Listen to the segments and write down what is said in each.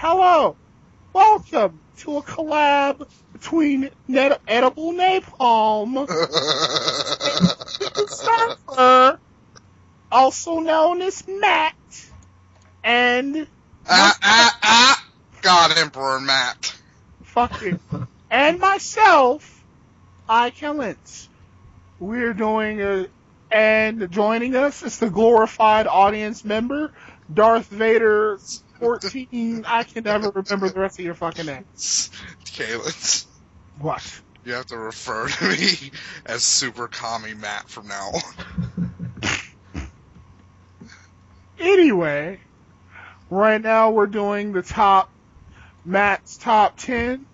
Hello, welcome to a collab between Edible Napalm and Surfer, also known as Matt, and God Emperor Matt. fucking and myself, Killens. We're doing and joining us is the glorified audience member, Darth Vader 14. I can never remember the rest of your fucking names. Kaylin, What? you have to refer to me as Super Commie Matt from now on. Anyway, right now we're doing the Matt's top 10.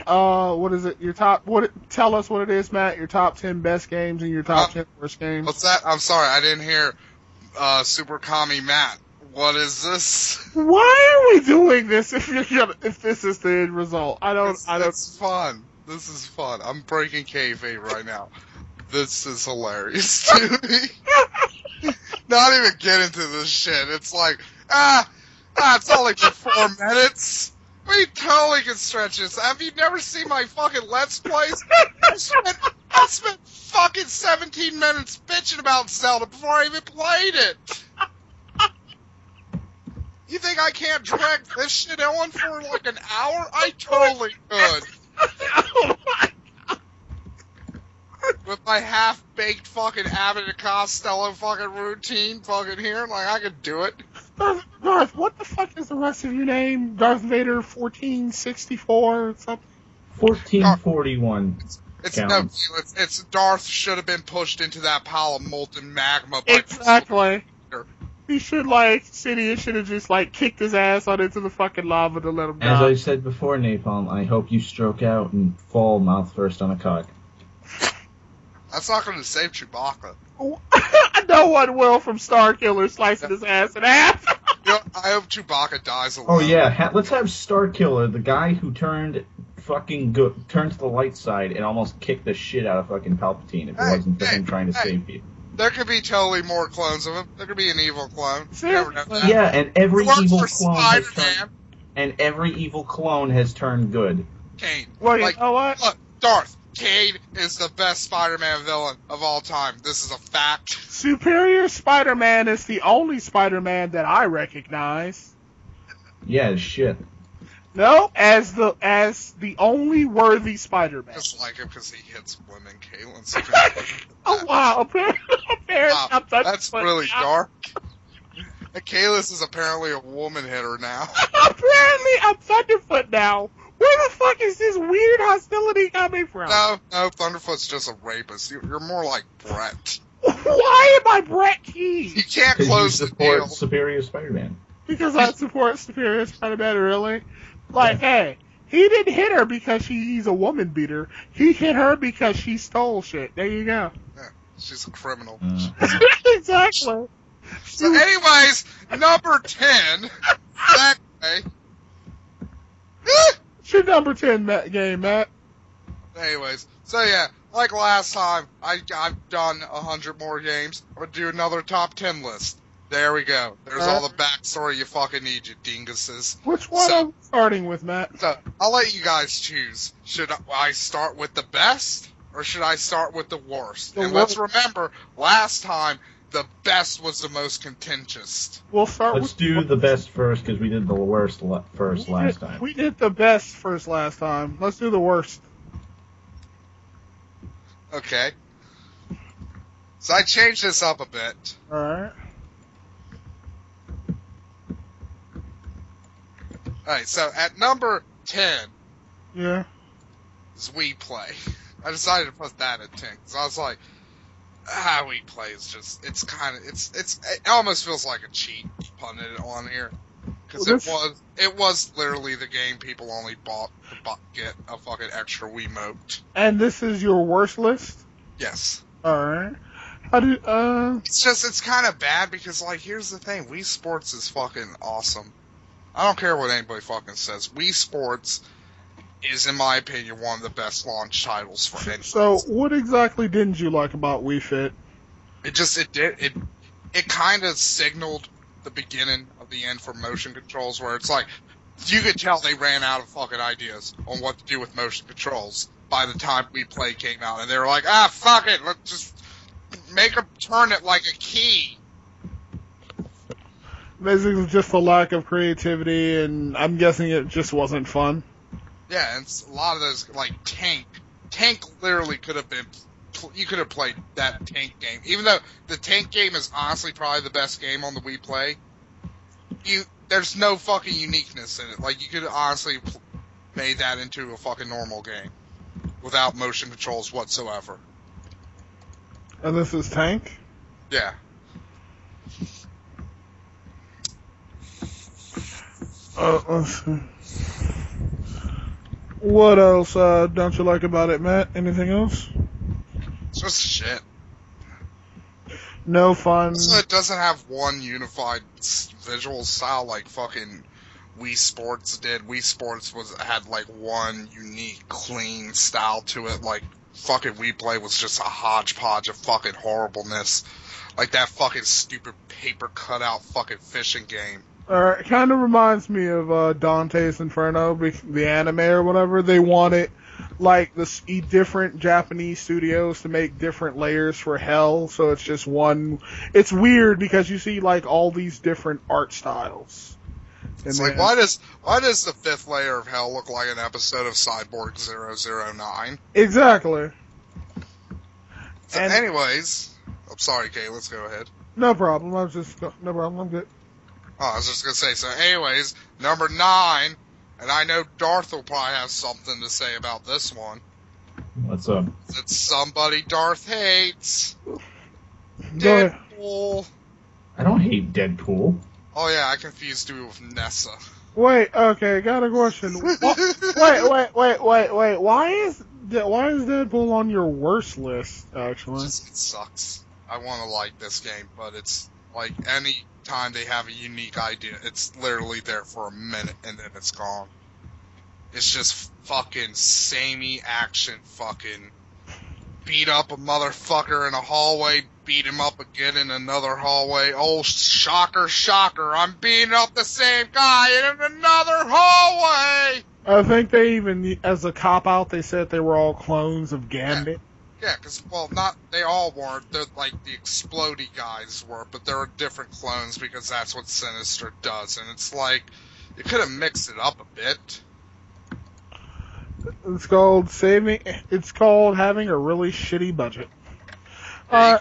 What is it? Tell us what it is, Matt. Your top 10 best games and your top 10 worst games. What's that? I'm sorry, I didn't hear Super Commie Matt. What is this? Why are we doing this if this is the end result? It's fun. This is fun. I'm breaking kayfabe right now. This is hilarious to me. Not even get into this shit. It's like, it's only been 4 minutes. We totally can stretch this. Have you never seen my fucking Let's Plays? I spent fucking 17 minutes bitching about Zelda before I even played it. You think I can't drag this shit on for like an hour? I totally could. Oh my God. With my half-baked fucking Abbott and Costello fucking routine fucking here, like I could do it. Darth, what the fuck is the rest of your name? Darth Vader 1464 or something? 1441. It's Darth should have been pushed into that pile of molten magma. By Exactly. He should Sidious should have just kicked his ass on into the fucking lava to let him die. As I said before, Napalm, I hope you stroke out and fall mouth first on a cock. That's not going to save Chewbacca. No one will from Starkiller slicing his ass in half. I hope Chewbacca dies alone. Oh yeah, let's have Starkiller, the guy who turned to the light side and almost kicked the shit out of fucking Palpatine if it wasn't for him trying to save people. There could be totally more clones of him. There could be an evil clone. You never know that. Yeah, and every evil clone has turned good. Kane. Well, you know what? Look, Darth. Kane is the best Spider-Man villain of all time. This is a fact. Superior Spider-Man is the only Spider-Man that I recognize. Yeah, shit. No, as the only worthy Spider-Man. Just like him because he hits women, Caitlin. Oh wow! Apparently, wow, that's really dark. And Kalis is apparently a woman hitter now. Apparently, I'm Thunderfoot now. Where the fuck is this weird hostility coming from? No, Thunderfoot's just a rapist. You're more like Brett. Why am I Brett Keys? You can't close the deal. Superior Spider-Man. Because I support Superior Spider-Man, really? Hey, he didn't hit her because he's a woman beater. He hit her because she stole shit. There you go. Yeah, she's a criminal. Exactly. So anyways, number 10. Anyway. It's your number 10 game, Matt. Anyways, so yeah, like last time, I've done 100 more games. I'm gonna do another top 10 list. There we go. There's all the backstory you fucking need, you dinguses. Which one are we starting with, Matt? So, I'll let you guys choose. Should I start with the best, or should I start with the worst? Let's remember, last time, the best was the most contentious. Let's do the best first, because we did the worst first last time. We did the best first last time. Let's do the worst. Okay. So I changed this up a bit. Alright. Alright, so at number 10 yeah, is Wii Play. I decided to put that at 10, because I was like, Wii Play is just, it almost feels like a cheat putting it on here. Because it was literally the game people only bought to get a fucking extra Wiimote. And this is your worst list? Yes. Alright. It's kind of bad because, here's the thing. Wii Sports is fucking awesome. I don't care what anybody fucking says. Wii Sports is, in my opinion, one of the best launch titles for anyone. So, what exactly didn't you like about Wii Fit? It kind of signaled the beginning of the end for motion controls, where it's like, you could tell they ran out of fucking ideas on what to do with motion controls by the time We Play came out, and they were like, fuck it, let's just make them turn it like a key. Basically, just a lack of creativity, and I'm guessing it just wasn't fun. Yeah, and a lot of those, like Tank literally could have been, you could have played that Tank game. Even though the Tank game is honestly probably the best game on the Wii Play, there's no fucking uniqueness in it. Like, you could honestly made that into a fucking normal game without motion controls whatsoever. And this is Tank? Yeah. Let's see. What else don't you like about it, Matt? Anything else? It's just shit. No fun. Also, it doesn't have one unified visual style like fucking Wii Sports did. Wii Sports had like one unique, clean style to it. Like fucking Wii Play was just a hodgepodge of fucking horribleness. Like that fucking stupid paper cutout fucking fishing game. It kind of reminds me of Dante's Inferno, the anime or whatever. They wanted like different Japanese studios to make different layers for Hell, so it's just one. It's weird because you see like all these different art styles. It's like, why does the fifth layer of Hell look like an episode of Cyborg 009? Exactly. So anyways, I'm sorry, Kay, let's go ahead. No problem. No problem. I'm good. Oh, I was just gonna say, so anyways, number 9, and I know Darth will probably have something to say about this one. What's up? It's somebody Darth hates. Go ahead. Deadpool. I don't hate Deadpool. Oh yeah, I confused you with Nessa. Wait, okay, got a question. Wait. Why is Deadpool on your worst list, actually? It sucks. I want to like this game, but it's like any time they have a unique idea, it's literally there for a minute and then it's gone. It's just fucking samey action, fucking beat up a motherfucker in a hallway, beat him up again in another hallway. Oh, shocker, I'm beating up the same guy in another hallway! I think they even, as a cop-out, they said they were all clones of Gambit. Yeah, because, well, they all weren't. They're like the explodey guys were, but there were different clones because that's what Sinister does. And it's like, you could have mixed it up a bit. It's called having a really shitty budget. Like,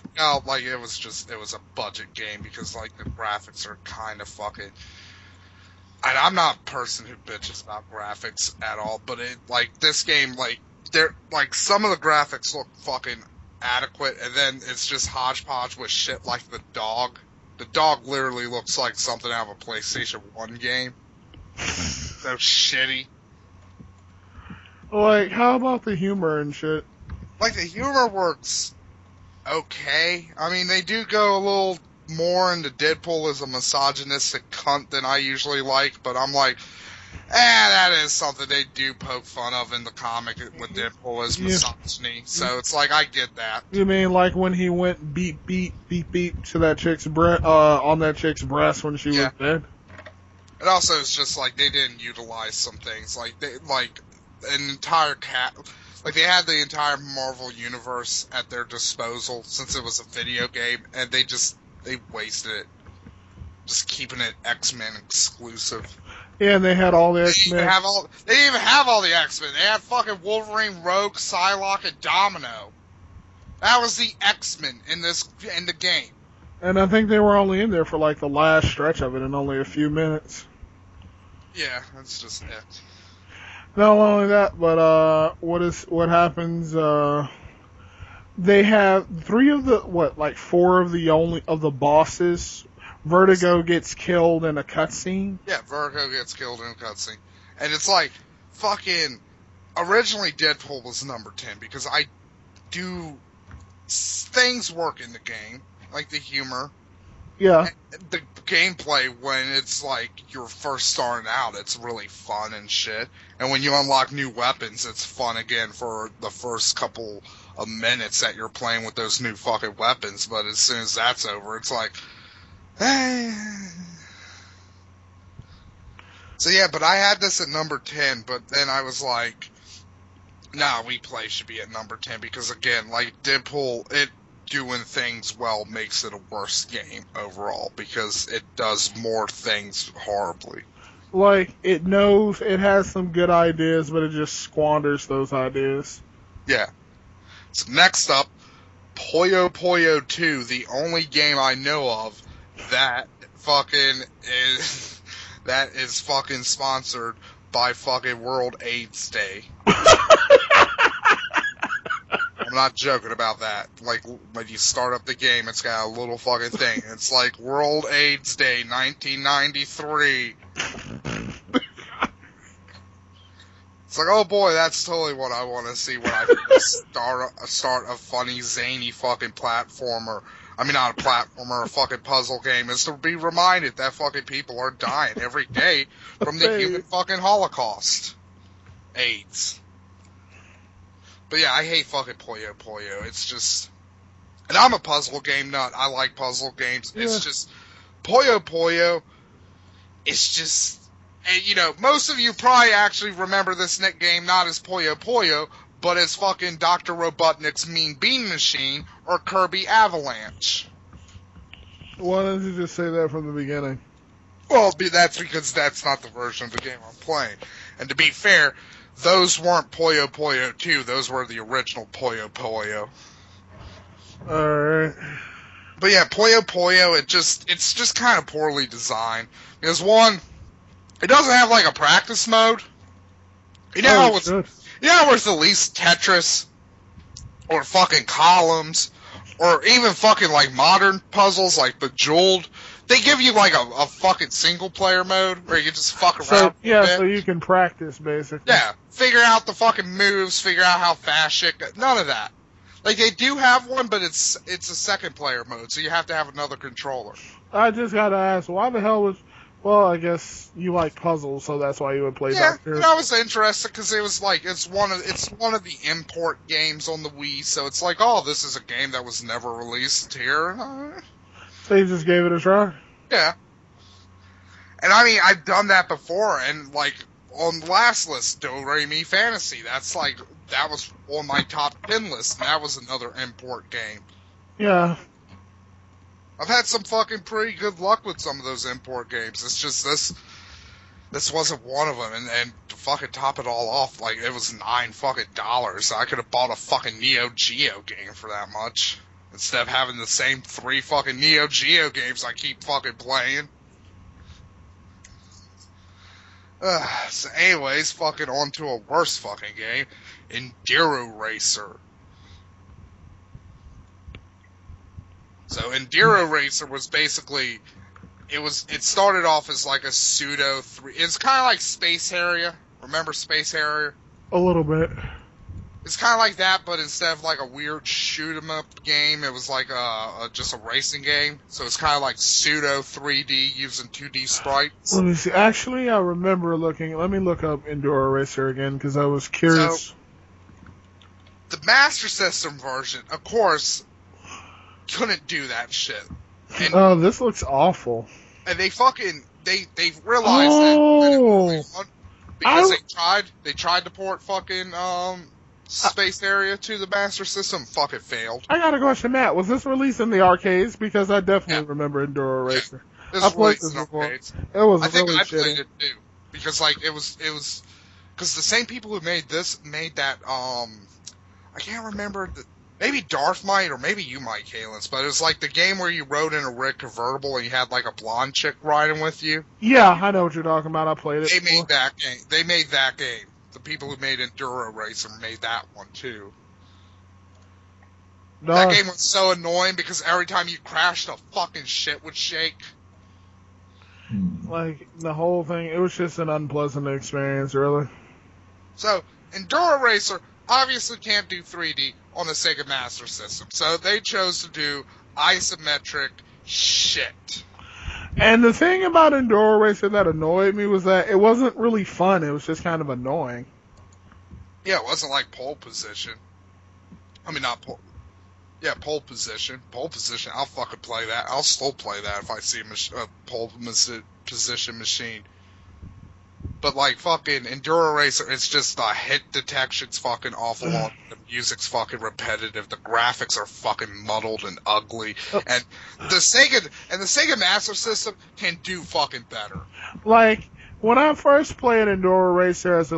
it was a budget game because, like, the graphics are kind of fucking... And I'm not a person who bitches about graphics at all, but this game, some of the graphics look fucking adequate, and then it's just hodgepodge with shit like the dog. The dog literally looks like something out of a PlayStation 1 game. So shitty. Like, how about the humor and shit? Like, the humor works okay. I mean, they do go a little more into Deadpool as a misogynistic cunt than I usually like, but I'm like, that is something they do poke fun of in the comic with Deadpool as misogyny. So it's like, I get that. You mean like when he went beep to that chick's on that chick's breast when she was dead? It also is just like they didn't utilize some things. Like they an entire they had the entire Marvel universe at their disposal since it was a video game, and they wasted it. Just keeping it X-Men exclusive. Yeah, and they had all the X-Men. They didn't even have all the X-Men. They had fucking Wolverine, Rogue, Psylocke, and Domino. That was the X-Men in the game. And I think they were only in there for like the last stretch of it in only a few minutes. Yeah, that's just it. Not only that, but what happens? They have four of the bosses. Vertigo gets killed in a cutscene. Yeah, Vertigo gets killed in a cutscene, and it's like fucking. Originally, Deadpool was number 10 because things work in the game, like the humor. Yeah. The gameplay, when it's like you're first starting out, it's really fun and shit. And when you unlock new weapons, it's fun again for the first couple of minutes that you're playing with those new fucking weapons. But as soon as that's over, it's like, So yeah, but I had this at number 10, but then I was like, nah, We Play should be at number 10 because again, like Deadpool, it doing things well makes it a worse game overall because it does more things horribly. Like, it knows it has some good ideas, but it just squanders those ideas. Yeah. So next up, Puyo Puyo 2, the only game I know of that fucking is fucking sponsored by fucking World AIDS Day. I'm not joking about that. Like, when you start up the game, it's got a little fucking thing. It's like World AIDS Day 1993. It's like, oh boy, that's totally what I want to see when I start a funny, zany fucking platformer. I mean, not a platformer, a fucking puzzle game, is to be reminded that fucking people are dying every day from the human fucking Holocaust. AIDS. But yeah, I hate fucking Puyo Puyo. It's just... And I'm a puzzle game nut. I like puzzle games. Yeah. It's just... Puyo Puyo, it's just... And, you know, most of you probably actually remember this game not as Puyo Puyo, but as fucking Dr. Robotnik's Mean Bean Machine or Kirby Avalanche. Why don't you just say that from the beginning? Well, that's because that's not the version of the game I'm playing. And to be fair, those weren't Puyo Puyo 2, those were the original Puyo Puyo. Alright. But yeah, Puyo Puyo, it's just kind of poorly designed. Because one... It doesn't have, like, a practice mode. You know how it's at least Tetris, or fucking Columns, or even fucking, like, modern puzzles, like Bejeweled. They give you, like, a fucking single-player mode, where you can just fuck around so you can practice, basically. Yeah, figure out the fucking moves, figure out how fast shit goes. None of that. Like, they do have one, but it's a second-player mode, so you have to have another controller. I just gotta ask, why the hell was... Well, I guess you like puzzles, so that's why you would play Doctor. Yeah, I was interested because it was like it's one of the import games on the Wii, so it's like, oh, this is a game that was never released here. So you just gave it a try? Yeah. And I mean, I've done that before, and like on the last list, Do Re Mi Fantasy, that was on my top 10 list, and that was another import game. Yeah. I've had some fucking pretty good luck with some of those import games. It's just this wasn't one of them. And to fucking top it all off, like, it was $9 fucking dollars. I could have bought a fucking Neo Geo game for that much. Instead of having the same 3 fucking Neo Geo games I keep fucking playing. So anyways, fucking on to a worse fucking game. Enduro Racer. So Enduro Racer was basically, it started off as like a pseudo 3. It's kind of like Space Harrier. Remember Space Harrier? A little bit. It's kind of like that, but instead of like a weird shoot 'em up game, it was like just a racing game. So it's kind of like pseudo 3D using 2D sprites. Let me see. Actually, I remember looking. Let me look up Enduro Racer again because I was curious. So, the Master System version, of course, couldn't do that shit. And, this looks awful. And they realized that it really won because they tried to port fucking Space Area to the Master System. Fuck, it failed. I got a question, Matt. Was this released in the arcades? Because I definitely remember Enduro Racer. This was released in arcades. It was I think really I shitty. played it too because like it was because the same people who made this made that I can't remember maybe Darth might, or maybe you might, Kalins, but it was like the game where you rode in a red convertible and you had like a blonde chick riding with you. Yeah, I know what you're talking about. I played it. They made that game. They made that game. The people who made Enduro Racer made that one too. No. That game was so annoying because every time you crashed, the fucking shit would shake. Like, the whole thing, it was just an unpleasant experience, really. So, Enduro Racer obviously can't do 3D on the Sega Master System, so they chose to do isometric shit. And the thing about Enduro Racer that annoyed me was that it wasn't really fun, it was just kind of annoying. Yeah, it wasn't like Pole Position. I mean, not Pole... Yeah, Pole Position. Pole Position, I'll fucking play that. I'll still play that if I see a Pole Position machine. But like fucking Enduro Racer, it's just the hit detection's fucking awful. The music's fucking repetitive. The graphics are fucking muddled and ugly. And the Sega Master System can do fucking better. Like, when I first played Enduro Racer as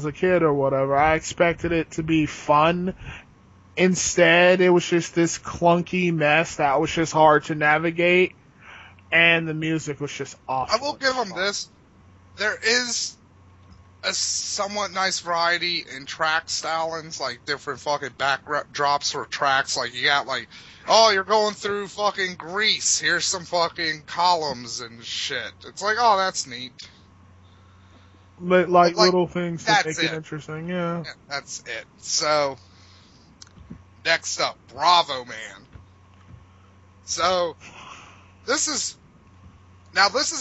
a kid or whatever, I expected it to be fun. Instead, it was just this clunky mess that was just hard to navigate, and the music was just awful. I will give them this. There is a somewhat nice variety in track stylings, like different fucking backdrops for tracks. Like, you got like, oh, you're going through fucking Greece. Here's some fucking columns and shit. It's like, oh, that's neat. But like little things that make it interesting, yeah. That's it. So, next up, Bravo Man. So, this is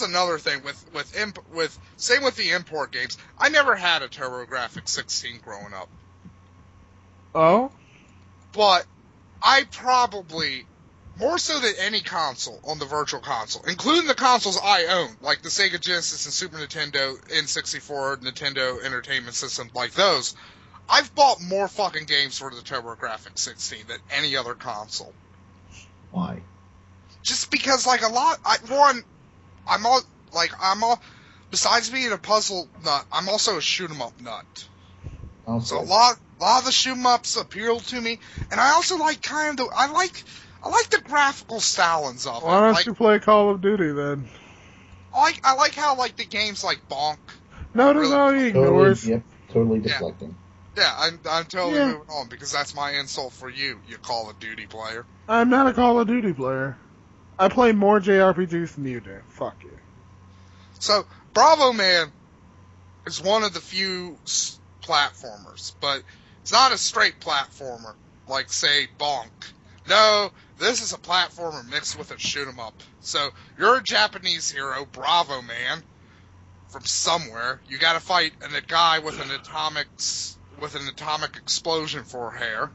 another thing with same with the import games. I never had a TurboGrafx 16 growing up. Oh? But I probably, more so than any console on the Virtual Console, including the consoles I own, like the Sega Genesis and Super Nintendo, N64, Nintendo Entertainment System, like those, I've bought more fucking games for the TurboGrafx 16 than any other console. Why? Just because, like, besides being a puzzle nut, I'm also a shoot 'em up nut. Okay. So a lot of the shoot 'em ups appeal to me, and I also like I like the graphical stylings of it. Why don't you play Call of Duty then? I like how like the games like Bonk. No, he ignores. Totally deflecting. Yeah, I'm totally moving on because that's my insult for you Call of Duty player. I'm not a Call of Duty player. I play more JRPGs than you do. Fuck you. So, Bravo Man is one of the few platformers, but it's not a straight platformer like, say, Bonk. No, this is a platformer mixed with a shoot 'em up. So, you're a Japanese hero, Bravo Man, from somewhere. You gotta fight a guy with an atomic explosion for hair.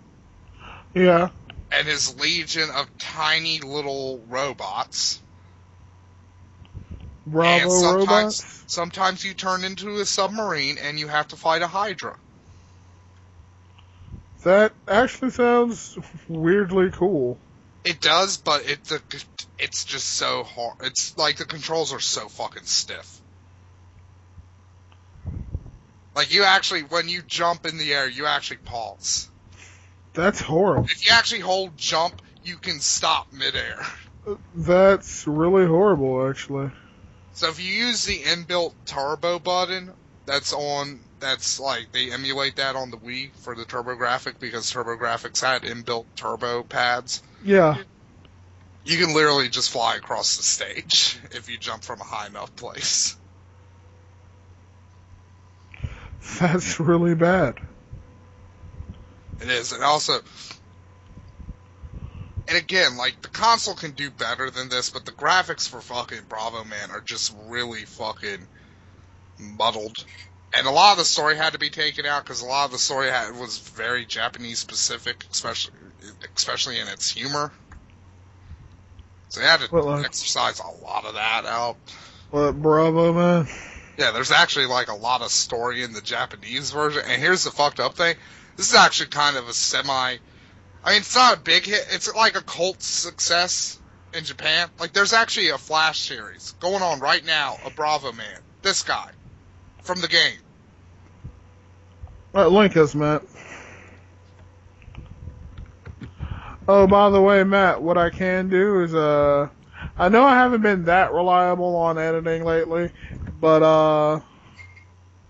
Yeah. And his legion of tiny little robots. Bravo robots? Sometimes you turn into a submarine and you have to fight a Hydra. That actually sounds weirdly cool. It does, but it's just so hard. It's like the controls are so fucking stiff. Like, you actually, when you jump in the air, you actually pause. That's horrible. If you actually hold jump, you can stop midair. That's really horrible, actually. So if you use the inbuilt turbo button, that's like, they emulate that on the Wii for the TurboGrafx because TurboGrafx had inbuilt turbo pads. Yeah. You can literally just fly across the stage if you jump from a high enough place. That's really bad. It is, and also, and again, like, the console can do better than this, but the graphics for fucking Bravo Man are just really fucking muddled. And a lot of the story had to be taken out, because a lot of the story was very Japanese-specific, especially in its humor. So they had to exercise a lot of that out. What, Bravo Man? Yeah, there's actually, like, a lot of story in the Japanese version, and here's the fucked up thing. This is actually kind of a it's not a big hit. It's like a cult success in Japan. Like, there's actually a Flash series going on right now, a Bravo Man. This guy. From the game. Link us, Matt. Oh, by the way, Matt, what I can do is, I know I haven't been that reliable on editing lately, but,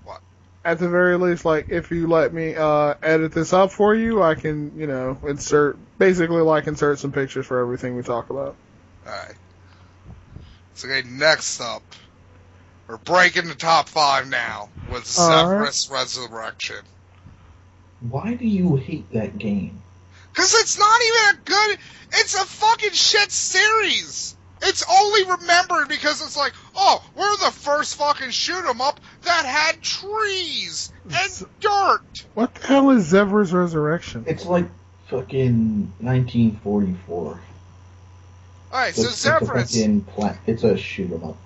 what? At the very least, like, if you let me, edit this up for you, I can, insert some pictures for everything we talk about. Alright. So, okay, next up, we're breaking the top 5 now with Zephyrus Resurrection. Why do you hate that game? Because it's not even it's a fucking shit series. It's only remembered because it's like, oh, we're the first fucking shoot 'em up that had trees and dirt. What the hell is Zephyrus Resurrection? It's like fucking 1944. Alright, so Zephyrus... It's a shoot 'em up.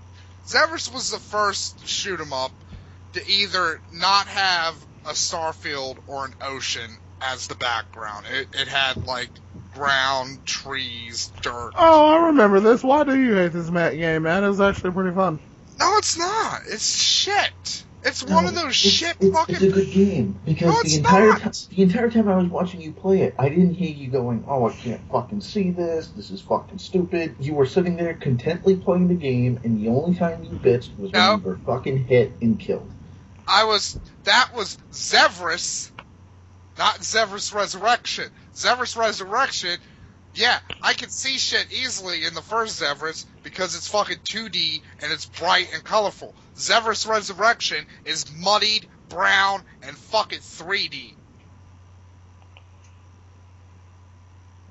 Zephyrus was the first shoot 'em up to either not have a starfield or an ocean as the background. It had, like, ground, trees, dirt. Oh, I remember this. Why do you hate this game, man? It was actually pretty fun. No, it's not. It's shit. It's one of those shit fucking... It's a good game, because the entire time I was watching you play it, I didn't hear you going, oh, I can't fucking see this is fucking stupid. You were sitting there contently playing the game, and the only time you bitched was when you were fucking hit and killed. That was Zevris, not Zevris Resurrection. Zevris Resurrection, yeah, I can see shit easily in the first Zevris because it's fucking 2D and it's bright and colorful. Zevris Resurrection is muddied, brown, and fucking 3D.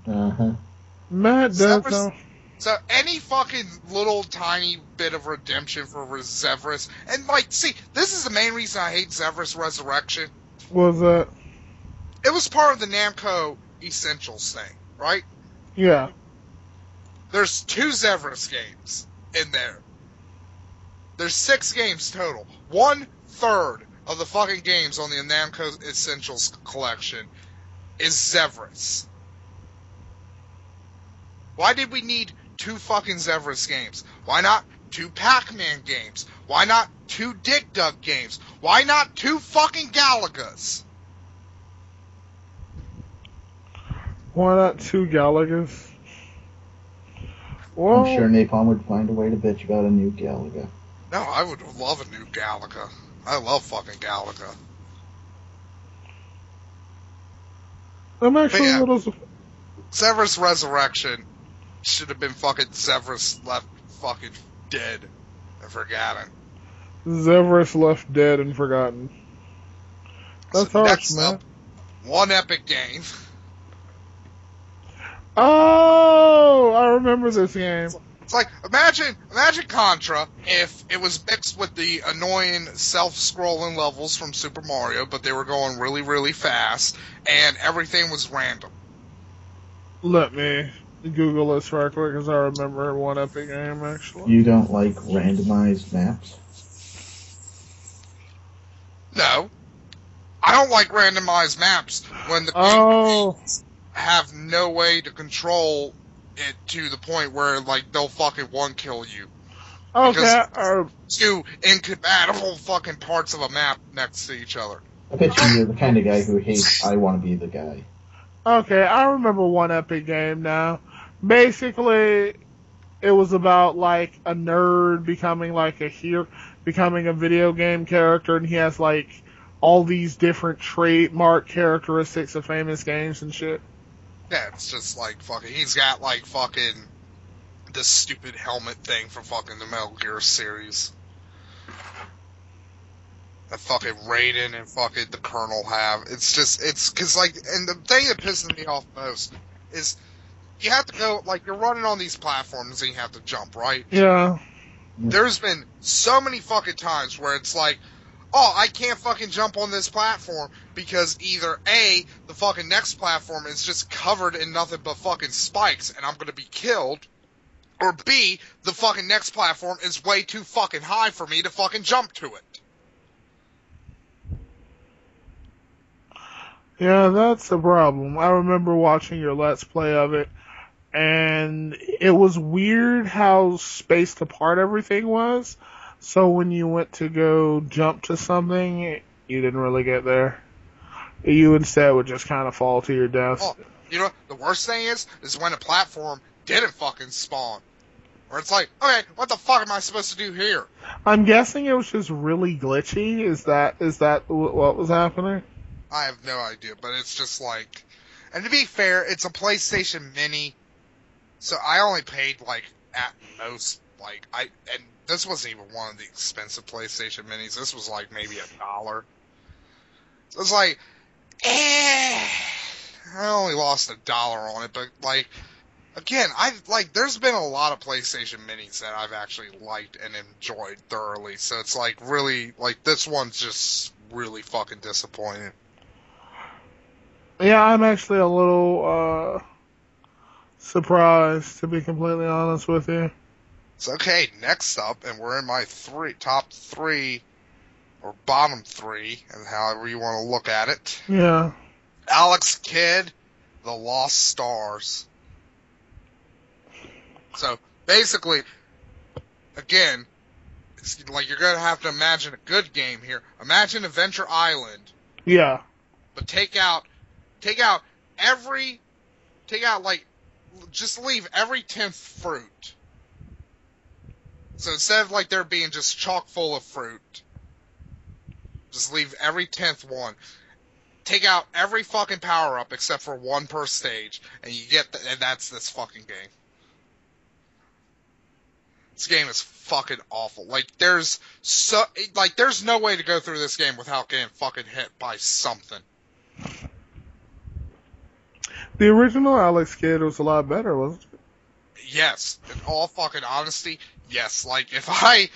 Uh-huh. Matt does know. So any fucking little tiny bit of redemption for Zevris, and like, see, this is the main reason I hate Zevris Resurrection. What was that? It was part of the Namco Essentials thing, right? Yeah. There's 2 Zevris games in there. There's 6 games total. 1/3 of the fucking games on the Namco Essentials collection is Zevris. Why did we need 2 fucking Zevris games? Why not 2 Pac-Man games? Why not 2 Dig Dug games? Why not 2 fucking Galagas? Why not 2 Galagas? Well, I'm sure Napalm would find a way to bitch about a new Galaga. No, I would love a new Galaga. I love fucking Galaga. I'm actually a little... Zevris Resurrection should have been fucking Zevris left fucking dead and forgotten. Zevris left dead and forgotten. That's harsh, man. One epic game. Oh, I remember this game. It's like, imagine Contra if it was mixed with the annoying self-scrolling levels from Super Mario, but they were going really, really fast, and everything was random. Let me Google this right quick, because I remember one epic game, actually. You don't like randomized maps? No. I don't like randomized maps when the games have no way to control it to the point where, like, they'll fucking one-kill you. Okay. Two incompatible fucking parts of a map next to each other. I bet you're the kind of guy who hates I Want to Be the Guy. Okay, I remember one epic game now. Basically, it was about, like, a nerd becoming, like, a hero, becoming a video game character, and he has, like, all these different trademark characteristics of famous games and shit. Yeah, it's just like fucking, he's got like fucking this stupid helmet thing from fucking the Metal Gear series. That fucking Raiden and fucking the Colonel have. It's just, it's cause like, and the thing that pisses me off most is you have to go, like, you're running on these platforms and you have to jump, right? Yeah. There's been so many fucking times where it's like, oh, I can't fucking jump on this platform because either A, the fucking next platform is just covered in nothing but fucking spikes and I'm gonna be killed, or B, the fucking next platform is way too fucking high for me to fucking jump to it. Yeah, that's the problem. I remember watching your Let's Play of it, and it was weird how spaced apart everything was. So when you went to go jump to something, you didn't really get there. You instead would just kind of fall to your death. Oh, you know, the worst thing is when a platform didn't fucking spawn. Where it's like, okay, what the fuck am I supposed to do here? I'm guessing it was just really glitchy. Is that what was happening? I have no idea, but it's just like... And to be fair, it's a PlayStation Mini, so I only paid, like, at most, like, and this wasn't even one of the expensive PlayStation Minis. This was, like, maybe $1. So it's like, I only lost $1 on it, but, like, again, there's been a lot of PlayStation Minis that I've actually liked and enjoyed thoroughly, so it's, like, really, like, this one's just really fucking disappointing. Yeah, I'm actually a little surprised, to be completely honest with you. So, okay, next up, and we're in my top three or bottom 3, and however you want to look at it. Yeah. Alex Kidd, The Lost Stars. So, basically, again, it's like you're going to have to imagine a good game here. Imagine Adventure Island. Yeah. But just leave every 10th fruit. So instead of like there being just chock full of fruit, just leave every 10th one. Take out every fucking power up except for one per stage, and you get and that's this fucking game. This game is fucking awful. Like there's no way to go through this game without getting fucking hit by something. The original Alex Kidd was a lot better, wasn't it? Yes, in all fucking honesty, yes. Like if I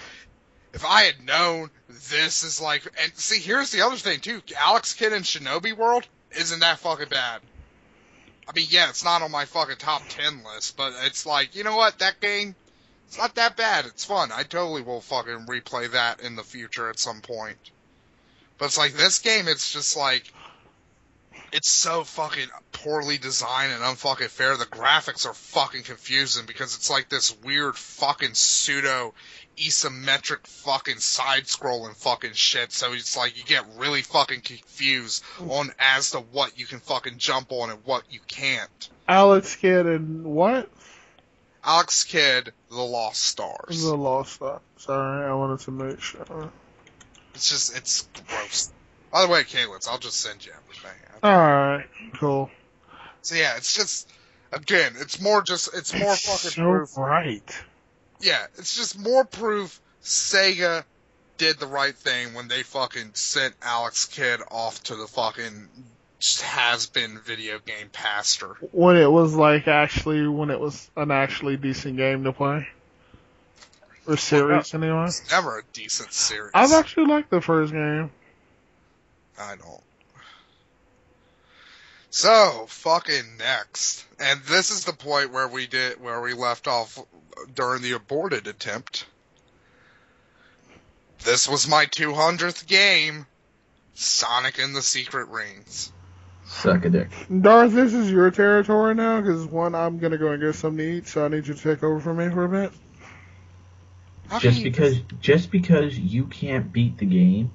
had known this is like, and see, here's the other thing too. Alex Kidd in Shinobi World isn't that fucking bad. I mean, yeah, it's not on my fucking top 10 list, but it's like, you know what, that game, it's not that bad. It's fun. I totally will fucking replay that in the future at some point. But it's like this game, it's just like, it's so fucking poorly designed and unfucking fair. The graphics are fucking confusing because it's like this weird fucking pseudo isometric fucking side-scrolling fucking shit. So it's like you get really fucking confused on as to what you can fucking jump on and what you can't. Alex Kidd and what? Alex Kidd, The Lost Stars. The Lost Stars. Sorry, I wanted to make sure. It's gross. By the way, Kaylitz, I'll just send you everything. Alright, cool. So yeah, it's just, again, it's more fucking so proof. Right. Yeah, it's just more proof Sega did the right thing when they fucking sent Alex Kidd off to the fucking has-been video game pastor. When it was an actually decent game to play. Or series, anyway. It's never a decent series. I've actually liked the first game. I don't. So, fucking next. And this is the point where we left off during the aborted attempt. This was my 200th game. Sonic and the Secret Rings. Suck a dick. Darth, this is your territory now, because I'm gonna go and get something to eat, so I need you to take over for me for a bit. Just because you can't beat the game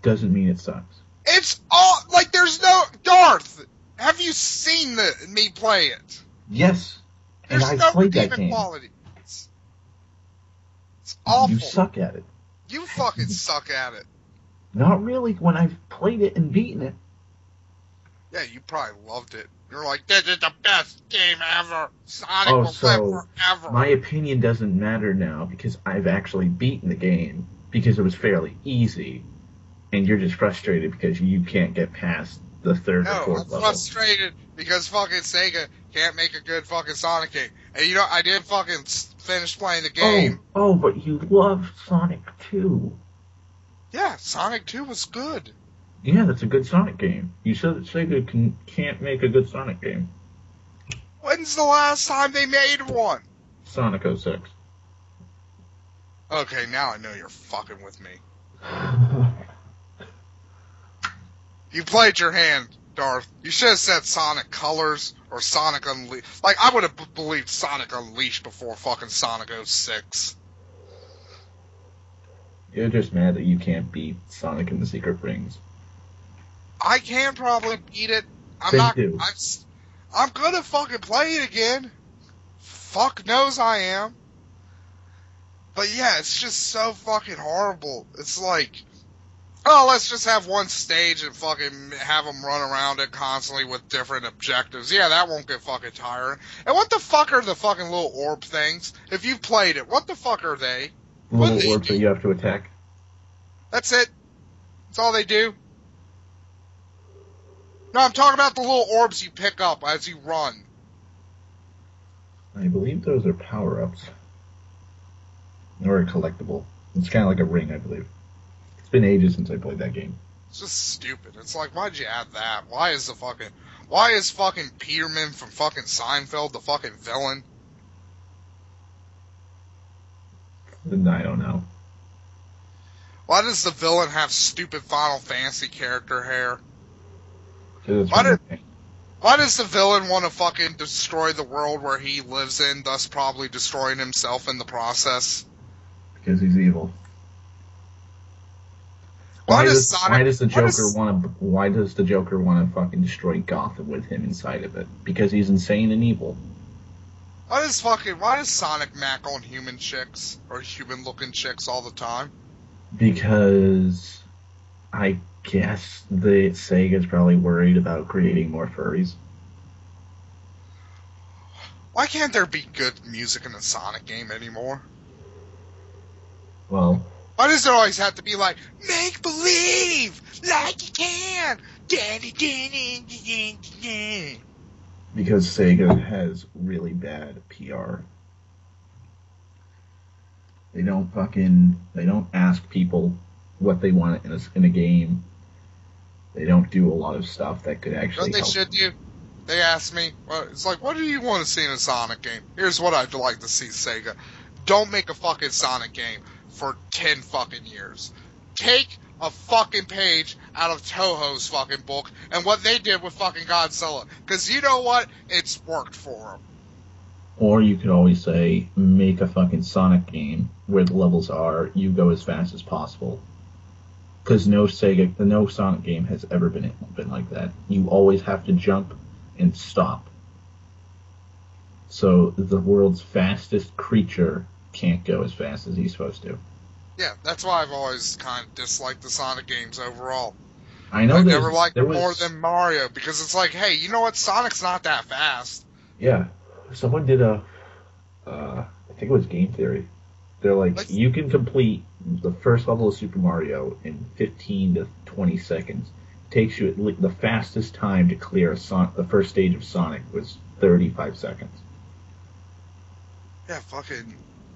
doesn't mean it sucks. It's all, like, there's no, Darth, have you seen me play it? Yes. And There's I no played that redeeming game. quality. It's awful. You suck at it. You fucking suck at it. Not really when I've played it and beaten it. Yeah, you probably loved it. You're like, this is the best game ever. Sonic will live forever. My opinion doesn't matter now because I've actually beaten the game because it was fairly easy. And you're just frustrated because you can't get past the third or fourth level. I'm frustrated because fucking Sega can't make a good fucking Sonic game. And you know, I did fucking finish playing the game. Oh, but you loved Sonic 2. Yeah, Sonic 2 was good. Yeah, that's a good Sonic game. You said that Sega can't make a good Sonic game. When's the last time they made one? Sonic 06. Okay, now I know you're fucking with me. You played your hand, Darth. You should have said Sonic Colors or Sonic Unleashed. Like, I would have believed Sonic Unleashed before fucking Sonic 06. You're just mad that you can't beat Sonic and the Secret Rings. I can probably beat it. I'm gonna fucking play it again. Fuck knows I am. But yeah, it's just so fucking horrible. It's like, oh, let's just have one stage and fucking have them run around it constantly with different objectives. Yeah, that won't get fucking tiring. And what the fuck are the fucking little orb things? If you've played it, what the fuck are they? Little orbs that you have to attack. That's it. That's all they do. No, I'm talking about the little orbs you pick up as you run. I believe those are power-ups. Or a collectible. It's kind of like a ring, I believe. It's been ages since I played that game. It's just stupid. It's like, why'd you add that? Why is fucking Peterman from fucking Seinfeld the fucking villain? I don't know. Why does the villain have stupid Final Fantasy character hair? Why does the villain want to fucking destroy the world where he lives in, thus probably destroying himself in the process? Because he's evil. Why does the Joker want to fucking destroy Gotham with him inside of it? Because he's insane and evil. Why does Sonic mac on human chicks or human looking chicks all the time? Because I guess the Sega's probably worried about creating more furries. Why can't there be good music in a Sonic game anymore? Well, why does there always have to be like, make believe, like you can? Because Sega has really bad PR. They don't ask people what they want in a game. They don't do a lot of stuff that could actually help. Should do? They ask me, well, it's like, what do you want to see in a Sonic game? Here's what I'd like to see, Sega. Don't make a fucking Sonic game for 10 fucking years. Take a fucking page out of Toho's fucking book and what they did with fucking Godzilla. Because you know what? It's worked for them. Or you could always say, make a fucking Sonic game where the levels are, you go as fast as possible. Because no Sonic game has ever been like that. You always have to jump and stop. So the world's fastest creature can't go as fast as he's supposed to. Yeah, that's why I've always kind of disliked the Sonic games overall. I know I never liked them more than Mario, because it's like, hey, you know what? Sonic's not that fast. Yeah. Someone did I think it was Game Theory. They're like, you can complete the first level of Super Mario in 15 to 20 seconds. Takes you the fastest time to clear the first stage of Sonic was 35 seconds. Yeah,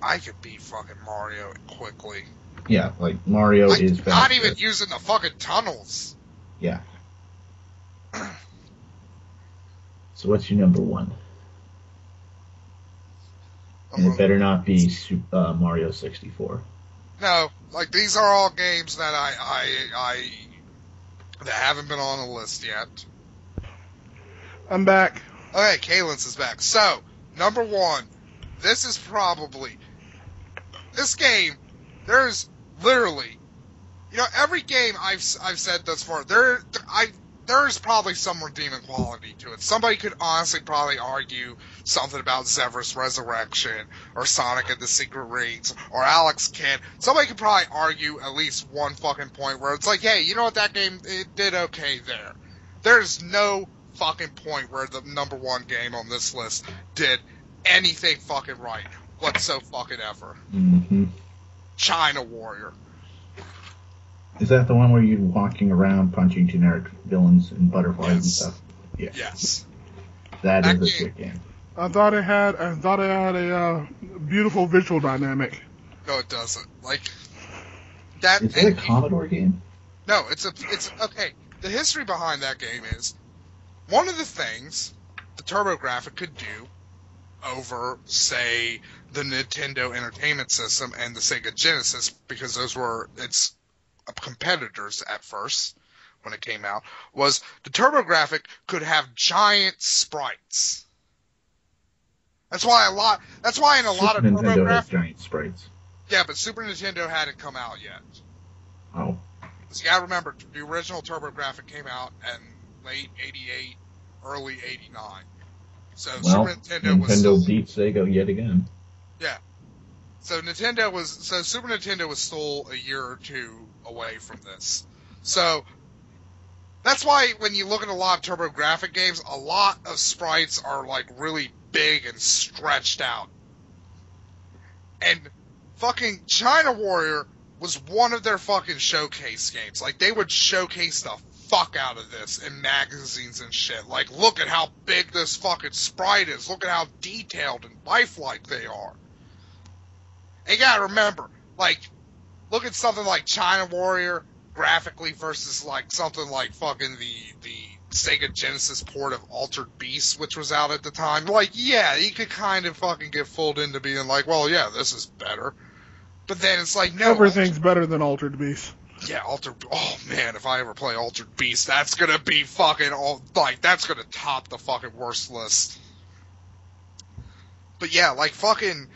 I could beat fucking Mario quickly. Yeah, like Mario is fast. Not even using the fucking tunnels. Yeah. So what's your number one? And it better not be Mario 64. No, like these are all games that that haven't been on the list yet. I'm back. Okay, Kalen's is back. So, number one, this game, there's literally, every game I've said thus far, there's probably some redeeming quality to it. Somebody could honestly probably argue something about Zevra's Resurrection, or Sonic and the Secret Rings, or Alex Kidd. Somebody could probably argue at least one fucking point where it's like, hey, you know what, that game, it did okay there. There's no fucking point where the number one game on this list did anything fucking right whatsoever. Mm-hmm. China Warrior. Is that the one where you're walking around punching generic villains and butterflies and stuff? Yeah. Yes. That is a good game. I thought it had a beautiful visual dynamic. No, it doesn't. Like that. Is it a Commodore game? No, it's okay. The history behind that game is one of the things the TurboGrafx could do over, say, the Nintendo Entertainment System and the Sega Genesis, because those were its competitors at first when it came out, was the TurboGrafx could have giant sprites. That's why in a lot of Nintendo has TurboGrafx giant sprites. Yeah, but Super Nintendo hadn't come out yet. Oh. So you gotta remember, the original TurboGrafx came out in late '88, early '89. So Well, Super Nintendo beat Sega yet again. Yeah. So Super Nintendo was still a year or two away from this. So that's why when you look at a lot of TurboGrafx games, a lot of sprites are like really big and stretched out. And fucking China Warrior was one of their fucking showcase games. Like, they would showcase the fuck out of this in magazines and shit. Like, look at how big this fucking sprite is. Look at how detailed and lifelike they are. And you gotta remember, like, look at something like China Warrior graphically versus, like, something like fucking the Sega Genesis port of Altered Beast, which was out at the time. Like, yeah, you could kind of fucking get fooled into being like, well, yeah, this is better. But then it's like, no. Everything's better than Altered Beast. Yeah, oh man, if I ever play Altered Beast, that's gonna be fucking that's gonna top the fucking worst list. But yeah, like fucking,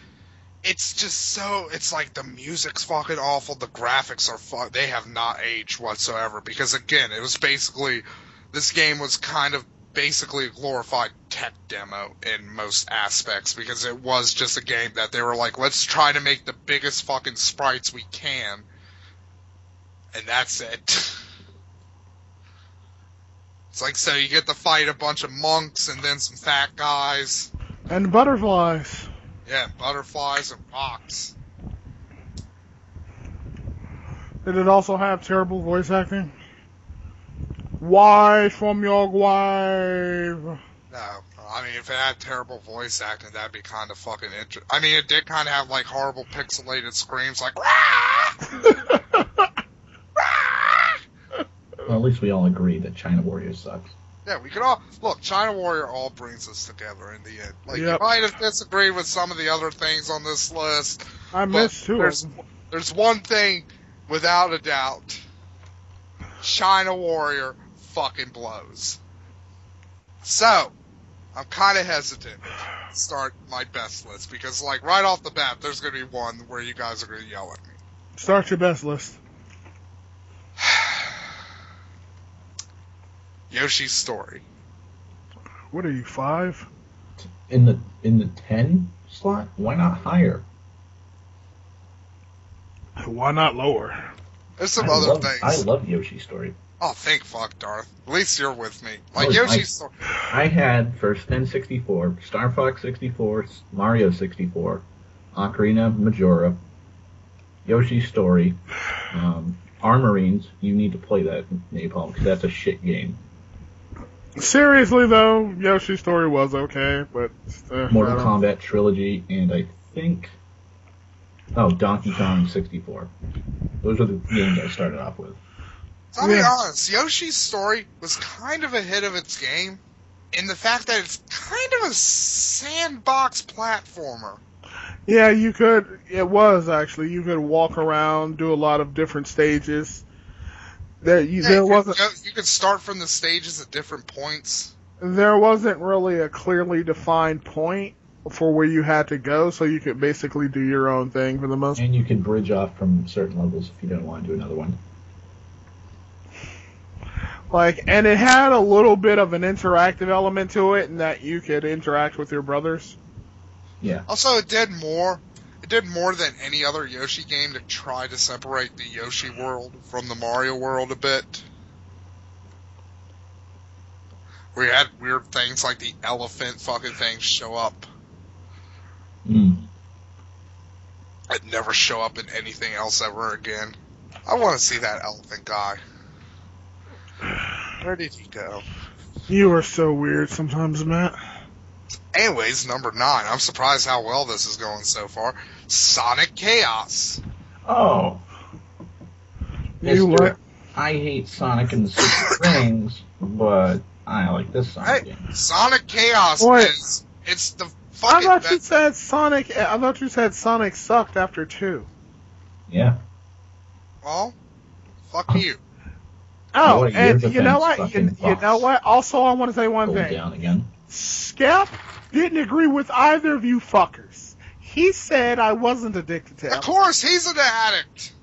it's just so, it's like the music's fucking awful, the graphics are they have not aged whatsoever, because again, it was basically, this game was kind of basically a glorified tech demo in most aspects, because it was just a game that they were like, let's try to make the biggest fucking sprites we can, and that's it. It's like, so you get to fight a bunch of monks and then some fat guys. And butterflies. Yeah, butterflies and rocks. Did it also have terrible voice acting? Why from your grave? No. I mean, if it had terrible voice acting, that'd be kind of fucking interesting. I mean, it did kind of have, like, horrible pixelated screams, like, Well, at least we all agree that China Warrior sucks. Yeah, we could all... Look, China Warrior all brings us together in the end. Like, Yep. You might have disagreed with some of the other things on this list. I missed two of them. There's one thing, without a doubt. China Warrior fucking blows. So, I'm kind of hesitant to start my best list, because, like, right off the bat, there's going to be one where you guys are going to yell at me. Start your best list. Yoshi's Story. What are you, 5? In the 10 slot, why not higher? Why not lower? There's some other things. I love Yoshi's Story. Oh, thank fuck, Darth. At least you're with me. Like, Yoshi's Story. I had first N64, Star Fox 64, Mario 64, Ocarina, Majora, Yoshi's Story, Armorines. You need to play that, Napalm, because that's a shit game. Seriously, though, Yoshi's Story was okay, but... Mortal Kombat Trilogy, and I think... Oh, Donkey Kong 64. Those are the games I started off with. So I'll be honest, Yoshi's Story was kind of a hit of its game, in the fact that it's kind of a sandbox platformer. Yeah, you could... It was, actually. You could walk around, do a lot of different stages. You could start from the stages at different points. There wasn't really a clearly defined point for where you had to go, so you could basically do your own thing for the most part. And you could bridge off from certain levels if you don't want to do another one. And it had a little bit of an interactive element to it, in that you could interact with your brothers. Yeah. Also, it did more than any other Yoshi game to try to separate the Yoshi world from the Mario world a bit. We had weird things like the elephant fucking thing show up. It'd never show up in anything else ever again. I want to see that elephant guy. Where did he go? You are so weird sometimes, Matt. Anyways, number 9. I'm surprised how well this is going so far. Sonic Chaos. Oh. You what? I hate Sonic and the Six Rings, but I like this Sonic game. Sonic Chaos it's the fucking I thought you said Sonic sucked after 2. Yeah. Well, fuck you. Oh, and you know what? You know what? Also, I want to say one thing. Down again. Skep didn't agree with either of you fuckers. He said I wasn't addicted to it. Of course, he's an addict.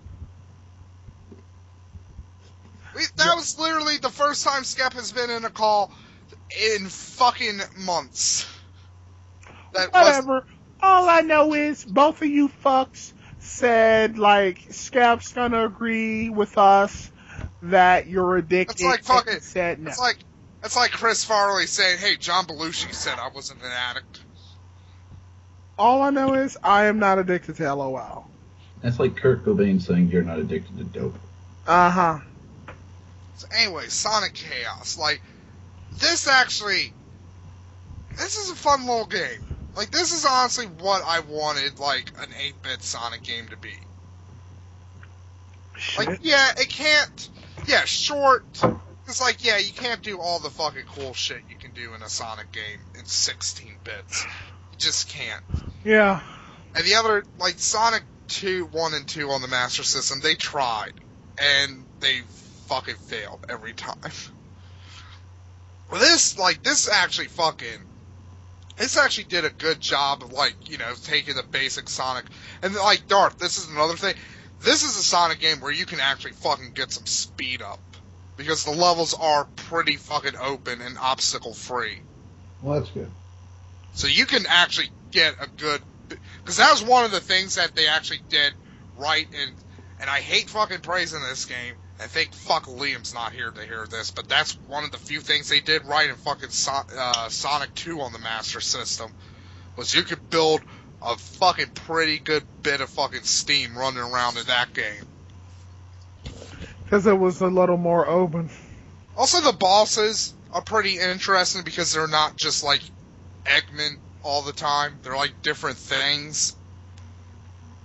That was literally the first time Skep has been in a call in fucking months. Whatever. All I know is both of you fucks said, Skep's gonna agree with us that you're addicted. It's like fucking... Said no. It's like Chris Farley saying, hey, John Belushi said I wasn't an addict. All I know is I am not addicted to LOL. That's like Kurt Cobain saying you're not addicted to dope. Uh-huh. So anyway, Sonic Chaos. This is a fun little game. This is honestly what I wanted, an 8-bit Sonic game to be. Shit. It can't... Yeah, short... It's you can't do all the fucking cool shit you can do in a Sonic game in 16 bits. You just can't. Yeah. And the other, Sonic 1 and 2 on the Master System, they tried, and they fucking failed every time. Well, this actually did a good job of, like, you know, taking the basic Sonic, and, like, Darth, this is another thing. This is a Sonic game where you can actually fucking get some speed up, because the levels are pretty fucking open and obstacle-free. Well, that's good. So you can actually get a good... Because that was one of the things that they actually did right, and I hate fucking praising this game. I think fuck Liam's not here to hear this, but that's one of the few things they did right in fucking Sonic 2 on the Master System, was you could build a fucking pretty good bit of fucking steam running around in that game. Because it was a little more open. Also, the bosses are pretty interesting because they're not just like Eggman all the time. They're like different things.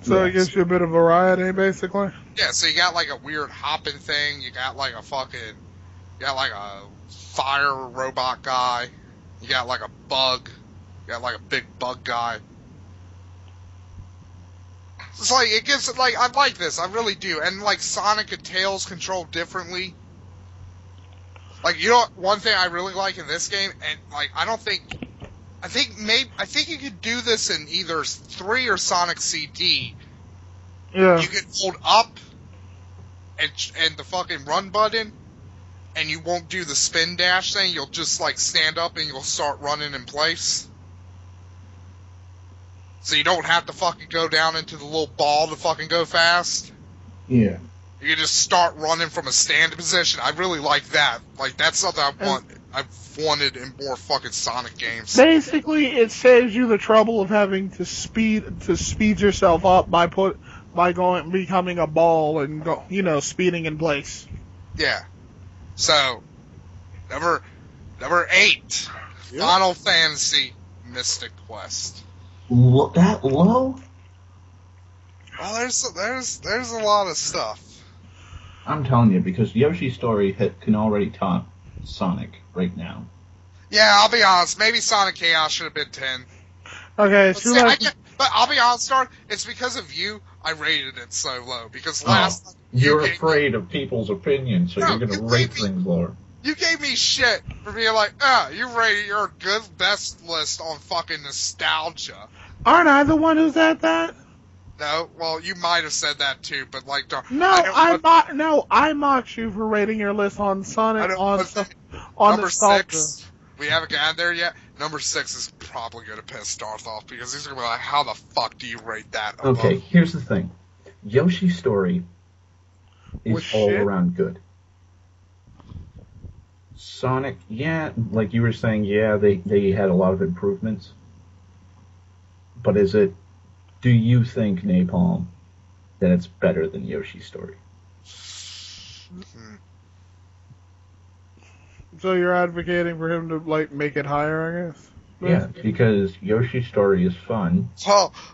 So it gives you a bit of variety, basically? Yeah, so you got like a weird hopping thing, you got like a fire robot guy, you got like a bug, you got like a big bug guy. It's like, it gives, like, I like this, I really do. And like Sonic and Tails control differently. Like, you know, one thing I really like in this game, and like, I think you could do this in either 3 or Sonic CD. Yeah. You can hold up and the fucking run button, and you won't do the spin dash thing. You'll just like stand up and you'll start running in place. So you don't have to fucking go down into the little ball to fucking go fast. Yeah. You can just start running from a standing position. I really like that. Like, that's something I've wanted in more fucking Sonic games. Basically, it saves you the trouble of having to speed yourself up by becoming a ball and speeding in place. Yeah. So, number 8, Yep. Final Fantasy Mystic Quest. That low? Well, there's a lot of stuff. I'm telling you, because Yoshi's Story can already top Sonic right now. Yeah, I'll be honest. Maybe Sonic Chaos should have been 10. Okay, but I'll be honest, Darth, it's because of you I rated it so low. Because last time you're afraid of people's opinions, so you're going to rate things lower. You gave me shit for being like, you rated your good best list on fucking nostalgia. Aren't I the one who's at that? No, well, you might have said that too, but like, I mocked you for rating your list on Sonic on number nostalgia. 6. We haven't gotten there yet. Number 6 is probably going to piss Darth off because he's going to be like, how the fuck do you rate that above? Okay, here's the thing. Yoshi's Story is all around good. Sonic, yeah, like you were saying, yeah, they had a lot of improvements. But do you think, Napalm, that it's better than Yoshi's Story? Mm-hmm. So you're advocating for him to, like, make it higher, I guess? Yeah, because Yoshi's Story is fun.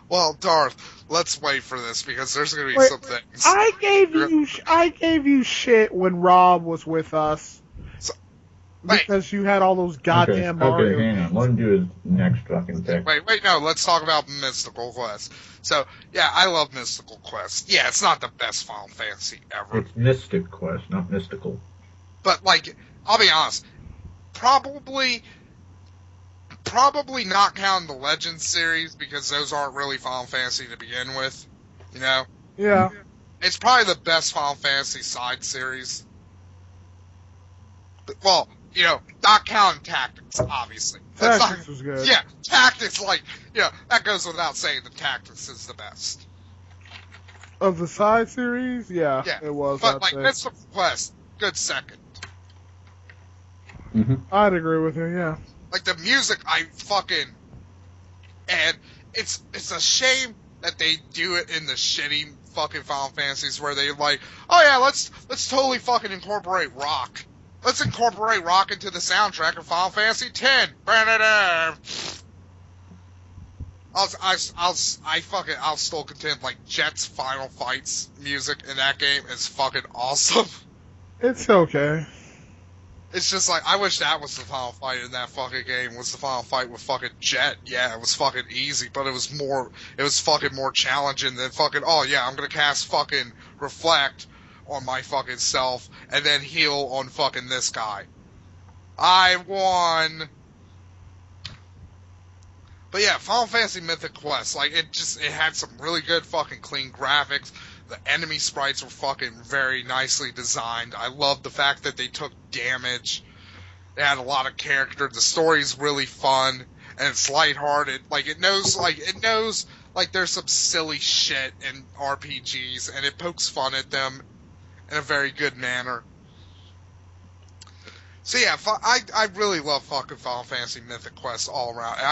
Well, Darth, let's wait for this because there's going to be some things. I gave you shit when Rob was with us. Because you had all those goddamn Mario Okay, hang on. Let him do his next fucking pick. Wait, no, let's talk about Mystical Quest. So, yeah, I love Mystical Quest. Yeah, it's not the best Final Fantasy ever. It's Mystic Quest, not Mystical. But, like, I'll be honest, probably not counting the Legends series, because those aren't really Final Fantasy to begin with, you know? Yeah. It's probably the best Final Fantasy side series. Well, you know, not counting Tactics, obviously. Tactics was good. Yeah, Tactics, like, you know, that goes without saying that Tactics is the best. Of the side series? Yeah, it was. But, like, Mystical Quest, good second. Mm-hmm. I'd agree with you, yeah. Like, the music, and it's a shame that they do it in the shitty fucking Final Fantasies where they like, oh yeah, let's totally fucking incorporate rock. Let's incorporate rock into the soundtrack of Final Fantasy X. I'll still contend, like, Jet's Final Fights music in that game is fucking awesome. It's okay. It's just like, I wish that was the final fight in that fucking game, was the final fight with fucking Jet. Yeah, it was fucking easy, but it was fucking more challenging than fucking, oh yeah, I'm gonna cast fucking Reflect on my fucking self, and then heal on fucking this guy. I won! But yeah, Final Fantasy Mythic Quest, like, it had some really good fucking clean graphics. The enemy sprites were fucking very nicely designed. I love the fact that they took damage. They had a lot of character. The story's really fun, and it's lighthearted. Like, it knows there's some silly shit in RPGs, and it pokes fun at them in a very good manner. So yeah, I really love fucking Final Fantasy Mythic Quest all around. And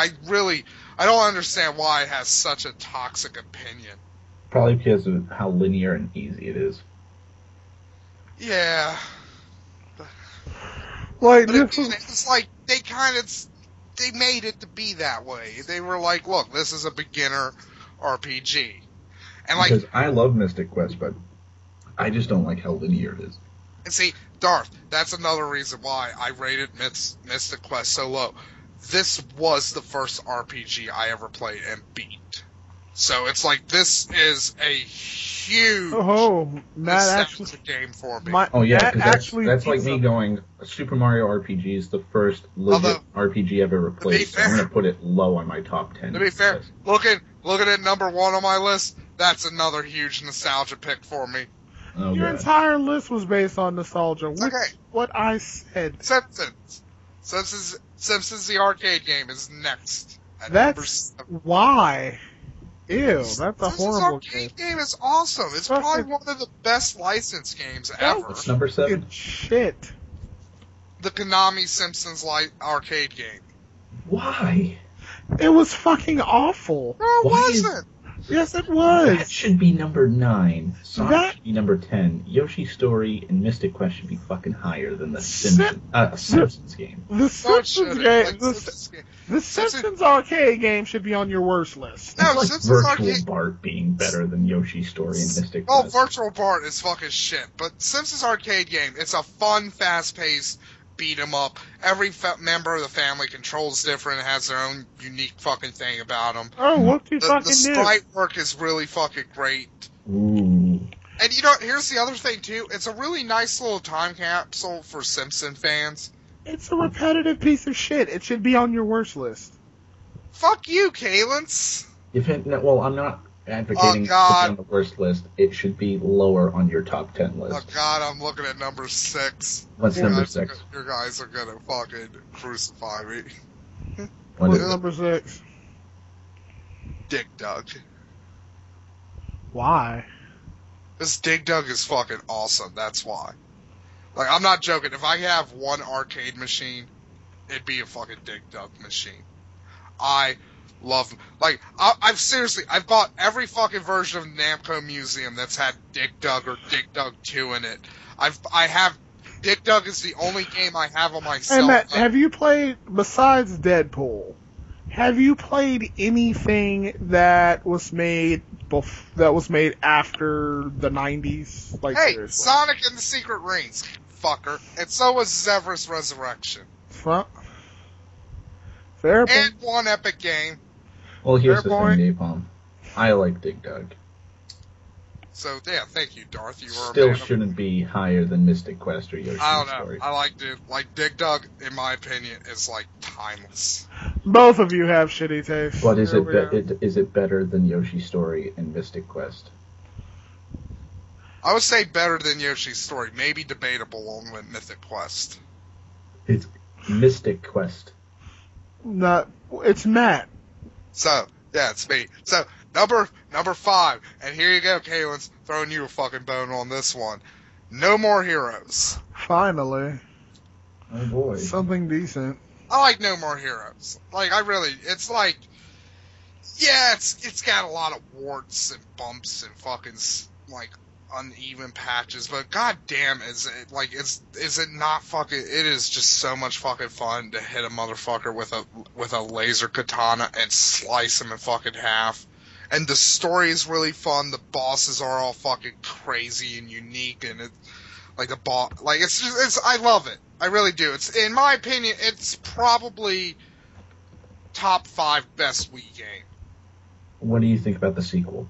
I don't understand why it has such a toxic opinion. Probably because of how linear and easy it is. Yeah. Like, but it's like, they made it to be that way. They were like, look, this is a beginner RPG. And like, because I love Mystic Quest, but I just don't like how linear it is. And see, Darth, that's another reason why I rated Mystic Quest so low. This was the first RPG I ever played and beat. So it's like, this is a huge nostalgia game for me. That's like me going, Super Mario RPG is the first legit RPG I've ever played. So I'm going to put it low on my top 10. To be fair, looking at number 1 on my list, that's another huge nostalgia pick for me. Oh, your entire list was based on nostalgia. What I said. Simpsons the arcade game is next. That's why. Ew, that's a horrible game. Arcade game is awesome. It's probably one of the best licensed games ever. It's number 7. Shit. The Konami Simpsons arcade game. Why? It was fucking awful. No, it wasn't. Yes, it was. That should be number 9. Sonic should be number 10. Yoshi's Story and Mystic Quest should be fucking higher than the Simpsons game. The Simpsons game. The Simpsons arcade game should be on your worst list. No, like Simpsons Virtual arcade... Bart being better than Yoshi's Story and Mystic Quest. Oh, Virtual Bart is fucking shit. But Simpsons arcade game, it's a fun, fast-paced beat 'em up. Every member of the family controls different and has their own unique fucking thing about them. Oh, what you fucking The sprite work is really fucking great. Ooh. And here's the other thing too. It's a really nice little time capsule for Simpson fans. It's a repetitive piece of shit. It should be on your worst list. Fuck you, Kalens. I'm not advocating to be on the worst list. It should be lower on your top 10 list. Oh God, I'm looking at number 6. What's number 6? You guys are gonna fucking crucify me. What is number 6? Dig Dug. Why? This Dig Dug is fucking awesome. That's why. Like, I'm not joking. If I have one arcade machine, it'd be a fucking Dig Dug machine. I love, like, I've bought every fucking version of Namco Museum that's had Dig Dug or Dig Dug 2 in it. Dig Dug is the only game I have on my cell phone. Hey Matt, have you played, besides Deadpool, have you played anything that was made after the 90s? Like, hey, seriously. Sonic and the Secret Rings, fucker. And so was Zephyr's Resurrection. Fair and point. one epic game. Well, here's the thing, Napalm. I like Dig Dug. So, yeah, thank you, Darth. You were Still shouldn't be higher than Mystic Quest or Yoshi's I don't know. Story. I like Dig Dug, in my opinion, is like timeless. Both of you have shitty taste. But is it better than Yoshi's Story and Mystic Quest? I would say better than Yoshi's Story. Maybe debatable on Mythic Quest. It's Mystic Quest. No, it's Matt. So, yeah, it's me. So, number 5, and here you go, Kalens, throwing you a fucking bone on this one. No More Heroes. Finally. Oh boy. Something decent. I like No More Heroes. Like, it's like, yeah, it's got a lot of warts and bumps and fucking, like, uneven patches, but goddamn, is it not fucking, it is just so much fucking fun to hit a motherfucker with a laser katana and slice him in fucking half. And the story is really fun, the bosses are all fucking crazy and unique, and it, like the boss, like it's I love it. I really do. It's, in my opinion, it's probably top 5 best Wii game. What do you think about the sequel?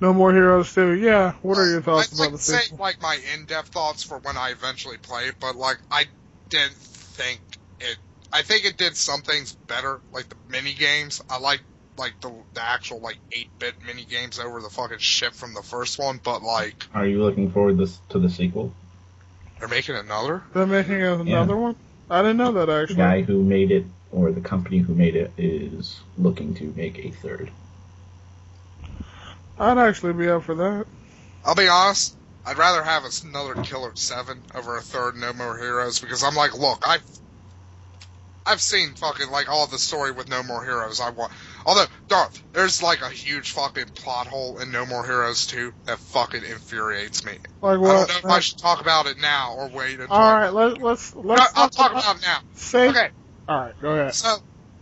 No More Heroes 2. Yeah, what are your thoughts about the sequel? I'd say, like, my in-depth thoughts for when I eventually play it, but, like, I didn't think it... I think it did some things better, like the mini-games. I like the actual, like, 8-bit mini-games over the fucking shit from the first one, but, like... Are you looking forward to the sequel? They're making another? They're making another one? I didn't know that, actually. The guy who made it, or the company who made it, is looking to make a third. I'd actually be up for that. I'll be honest, I'd rather have another Killer 7 over a third No More Heroes, because I'm like, look, I've seen fucking, like, all the story with No More Heroes I want. Although, Darth, there's, like, a huge fucking plot hole in No More Heroes 2 that fucking infuriates me. Like what? I don't know if I should talk about it now or wait until... Alright, let's I'll talk about it now. Okay. Alright, go ahead. So,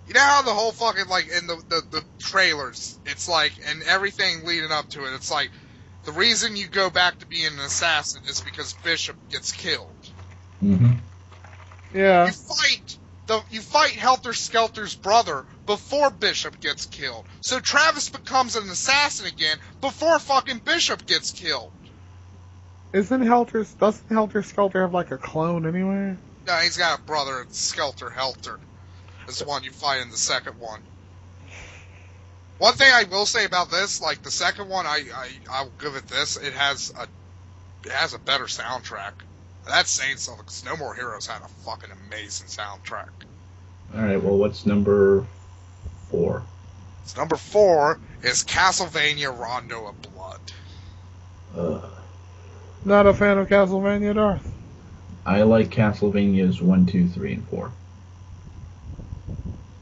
you know how the whole fucking, like, in the trailers, it's like, and everything leading up to it, it's like, the reason you go back to being an assassin is because Bishop gets killed. Mm-hmm. Yeah. You fight Helter Skelter's brother before Bishop gets killed. So Travis becomes an assassin again before fucking Bishop gets killed. Doesn't Helter Skelter have, like, a clone anyway? No, he's got a brother, it's Skelter Helter. This one you fight in the second one. One thing I will say about this, like the second one, I'll give it this: it has a better soundtrack. That's saying something, because No More Heroes had a fucking amazing soundtrack. All right, well, what's number 4? So number 4 is Castlevania Rondo of Blood. Not a fan of Castlevania, Darth. I like Castlevanias 1, 2, 3, and 4.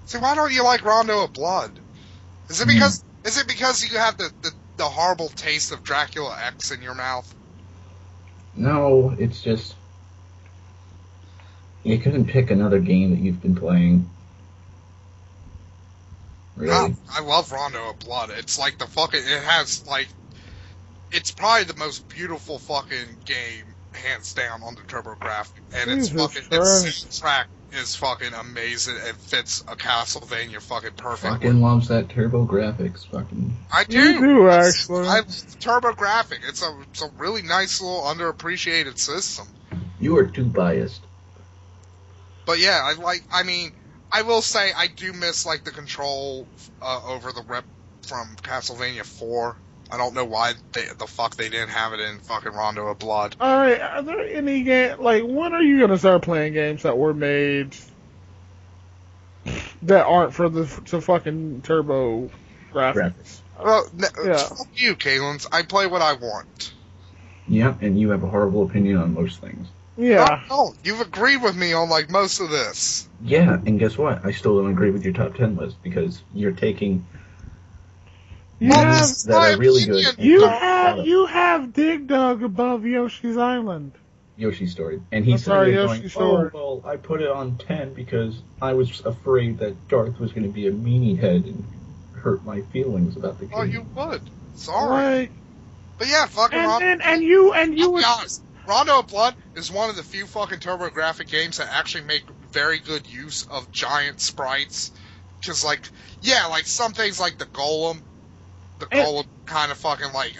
See, why don't you like Rondo of Blood? Is it because you have the horrible taste of Dracula X in your mouth? No, it's just... You couldn't pick another game that you've been playing. Really? I love Rondo of Blood. It's like it has, like... It's probably the most beautiful fucking game, hands down, on the TurboGrafx. And its soundtrack is fucking amazing. It fits a Castlevania fucking perfectly. Fucking loves that TurboGrafx. Fucking. I do. You do, actually. TurboGrafx. It's a really nice little underappreciated system. You are too biased. But yeah, I will say I do miss, like, the control over the rep from Castlevania 4. I don't know why the fuck they didn't have it in fucking Rondo of Blood. Alright, are there any when are you gonna start playing games that were made that aren't for the fucking Turbo graphics? Well, fuck you, Kalins. I play what I want. Yeah, and you have a horrible opinion on most things. Yeah. No, you've agreed with me on, like, most of this. Yeah, and guess what? I still don't agree with your top 10 list, because you're taking... that are really good. You have Dig Dug above Yoshi's Island. Yoshi's Story. And he's going, well, I put it on 10 because I was afraid that Darth was going to be a meanie head and hurt my feelings about the game. Oh, you would. Sorry. Right. But yeah, fucking Rondo. And you I'll be honest. Rondo of Blood is one of the few fucking TurboGrafx games that actually make very good use of giant sprites. Because, like, yeah, like, some things like the Golem kind of fucking like,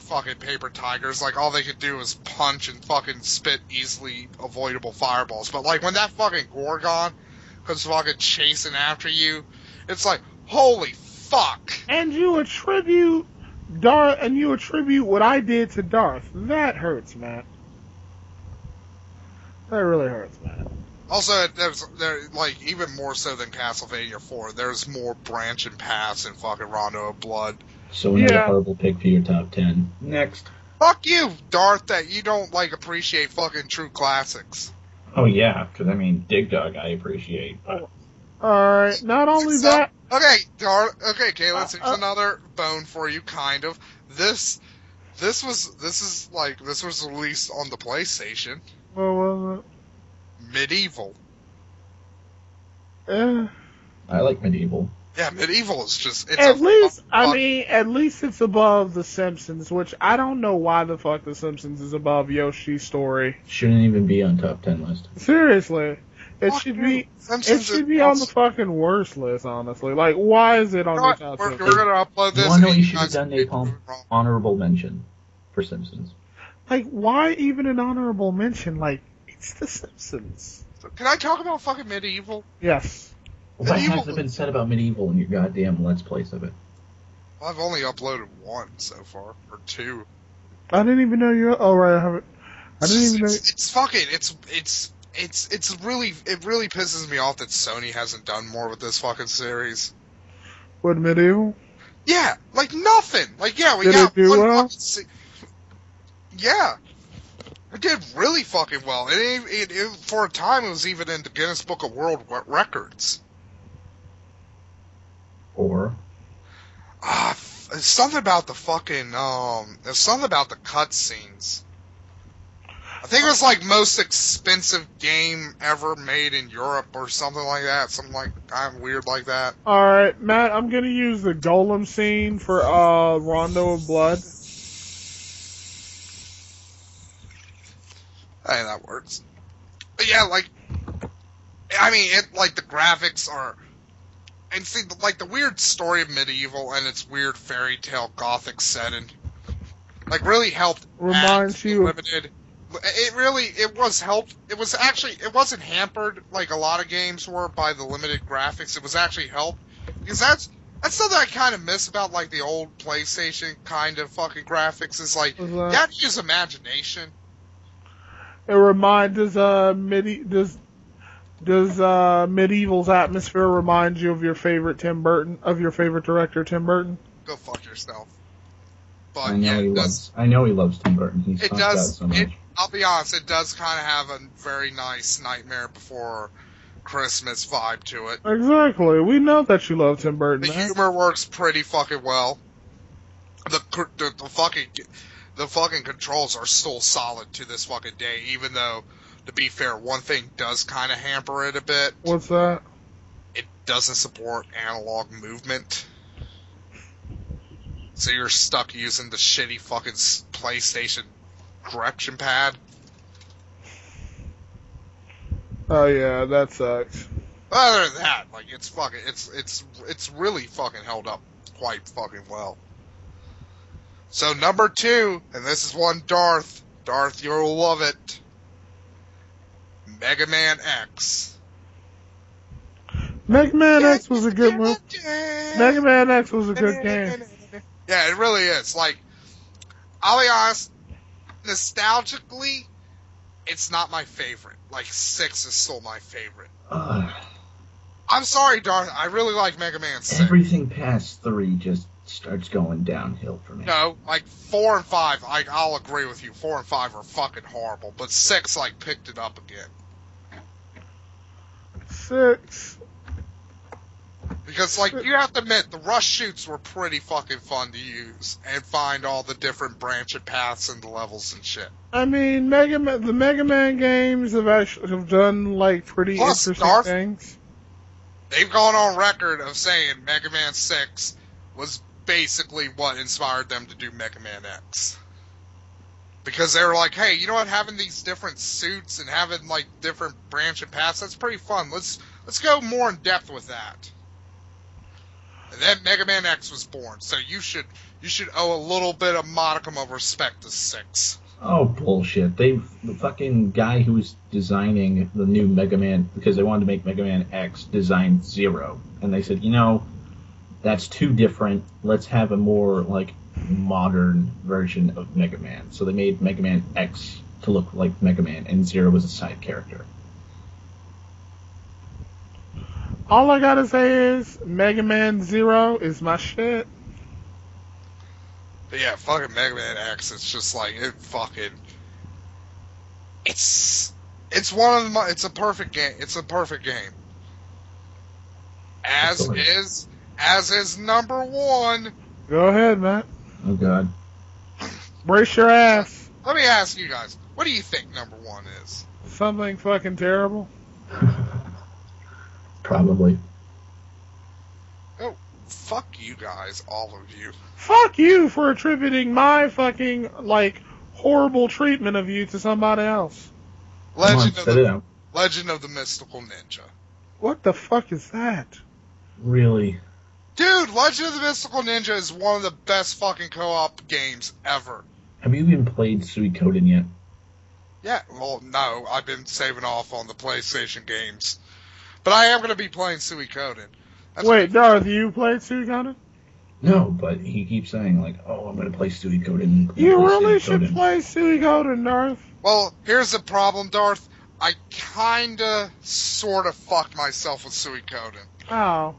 fucking paper tigers. Like, all they could do is punch and fucking spit easily avoidable fireballs. But, like, when that fucking Gorgon comes fucking chasing after you, it's like, holy fuck. And you attribute what I did to Darth. That hurts, man. That really hurts, man. Also, there's like, even more so than Castlevania 4, there's more branch and pass in fucking Rondo of Blood. So another horrible pick for your top 10. Next. Fuck you, Darth, that you don't, like, appreciate fucking true classics. Oh yeah, because I mean, Dig Dug I appreciate. But... Alright, not only that... Okay, Darth, okay, here's another bone for you, kind of. This was released on the PlayStation. What was it? Medieval. Yeah. I like Medieval. Yeah, Medieval is just at least it's above The Simpsons, which I don't know why the fuck The Simpsons is above Yoshi's Story. Shouldn't even be on top 10 list. Seriously. It should be on the fucking worst list, honestly. Like, why is it on the top 10? We're gonna upload this. You wanna know what you should have done, Napalm? Honorable mention for Simpsons. Like, why even an honorable mention? Like, it's The Simpsons. Can I talk about fucking Medieval? Yes. What hasn't been said about Medieval in your goddamn Let's Plays of it? Well, I've only uploaded one so far, or two. I didn't even know you. Oh right, I haven't. I didn't even know. It really pisses me off that Sony hasn't done more with this fucking series. What, Medieval? Yeah, like nothing. Like we did got it do one well? Yeah. It did really fucking well. It for a time, it was even in the Guinness Book of World Records. Or? Something about the fucking, there's something about the cutscenes. I think it was like most expensive game ever made in Europe or something like that. Something like kind of weird like that. Alright, Matt, I'm gonna use the Golem scene for, Rondo of Blood. Hey, that works. But yeah, like, I mean, the graphics are, and see, like, the weird story of Medieval and its weird fairy tale gothic setting, like, really helped. Reminds you limited. It wasn't hampered like a lot of games were by the limited graphics. It was actually helped, because that's something I kind of miss about, like, the old PlayStation kind of fucking graphics, is like, you have to use imagination. It reminds does Medieval's atmosphere remind you of your favorite director Tim Burton? Go fuck yourself. But I know he loves Tim Burton. He's talked about it so much. I'll be honest, it does kind of have a very nice Nightmare Before Christmas vibe to it. Exactly. We know that you love Tim Burton. The humor works pretty fucking well. The fucking controls are still solid to this fucking day, even though, to be fair, one thing does kind of hamper it a bit. What's that? It doesn't support analog movement. So you're stuck using the shitty fucking PlayStation direction pad. Oh yeah, that sucks. Other than that, like, it's really fucking held up quite fucking well. So number 2, and this is one Darth, you'll love it. Mega Man X. Mega Man X was a good one. Mega Man X was a good game. Yeah, it really is. Like, I'll be honest, nostalgically, it's not my favorite. Like, 6 is still my favorite. I'm sorry, Darth, I really like Mega Man 6. Everything past 3 just starts going downhill for me. No, like 4 and 5, I'll agree with you. 4 and 5 are fucking horrible, but 6 like picked it up again. 6. Because, like, you have to admit, the rush shoots were pretty fucking fun to use and find all the different branching paths and the levels and shit. I mean, the Mega Man games have done like pretty interesting things. They've gone on record of saying Mega Man 6 was basically what inspired them to do Mega Man X. Because they were like, hey, you know what, having these different suits and having, like, different branching paths, that's pretty fun. Let's go more in depth with that. And then Mega Man X was born, so you should owe a little bit of modicum of respect to 6. Oh, bullshit. The fucking guy who was designing the new Mega Man, because they wanted to make Mega Man X, designed 0. And they said, you know, that's too different. Let's have a more, like, modern version of Mega Man. So they made Mega Man X to look like Mega Man, and 0 was a side character. All I gotta say is, Mega Man 0 is my shit. But yeah, fucking Mega Man X, it's just like, it's a perfect game. It's a perfect game. As is number 1. Go ahead, Matt. Oh, God. Brace your ass. Let me ask you guys, what do you think number 1 is? Something fucking terrible. Probably. Oh, Fuck you guys, all of you. Fuck you for attributing my fucking, like, horrible treatment of you to somebody else. Legend of the Mystical Ninja. What the fuck is that? Really? Dude, Legend of the Mystical Ninja is one of the best fucking co-op games ever. Have you even played Suikoden yet? Yeah, well, no, I've been saving off on the PlayStation games. But I am going to be playing Suikoden. Wait, Darth, you played Suikoden? No, but he keeps saying, like, oh, I'm going to play Suikoden. You really should play Suikoden, Darth. Well, here's the problem, Darth. I kinda, sorta fucked myself with Suikoden. Oh.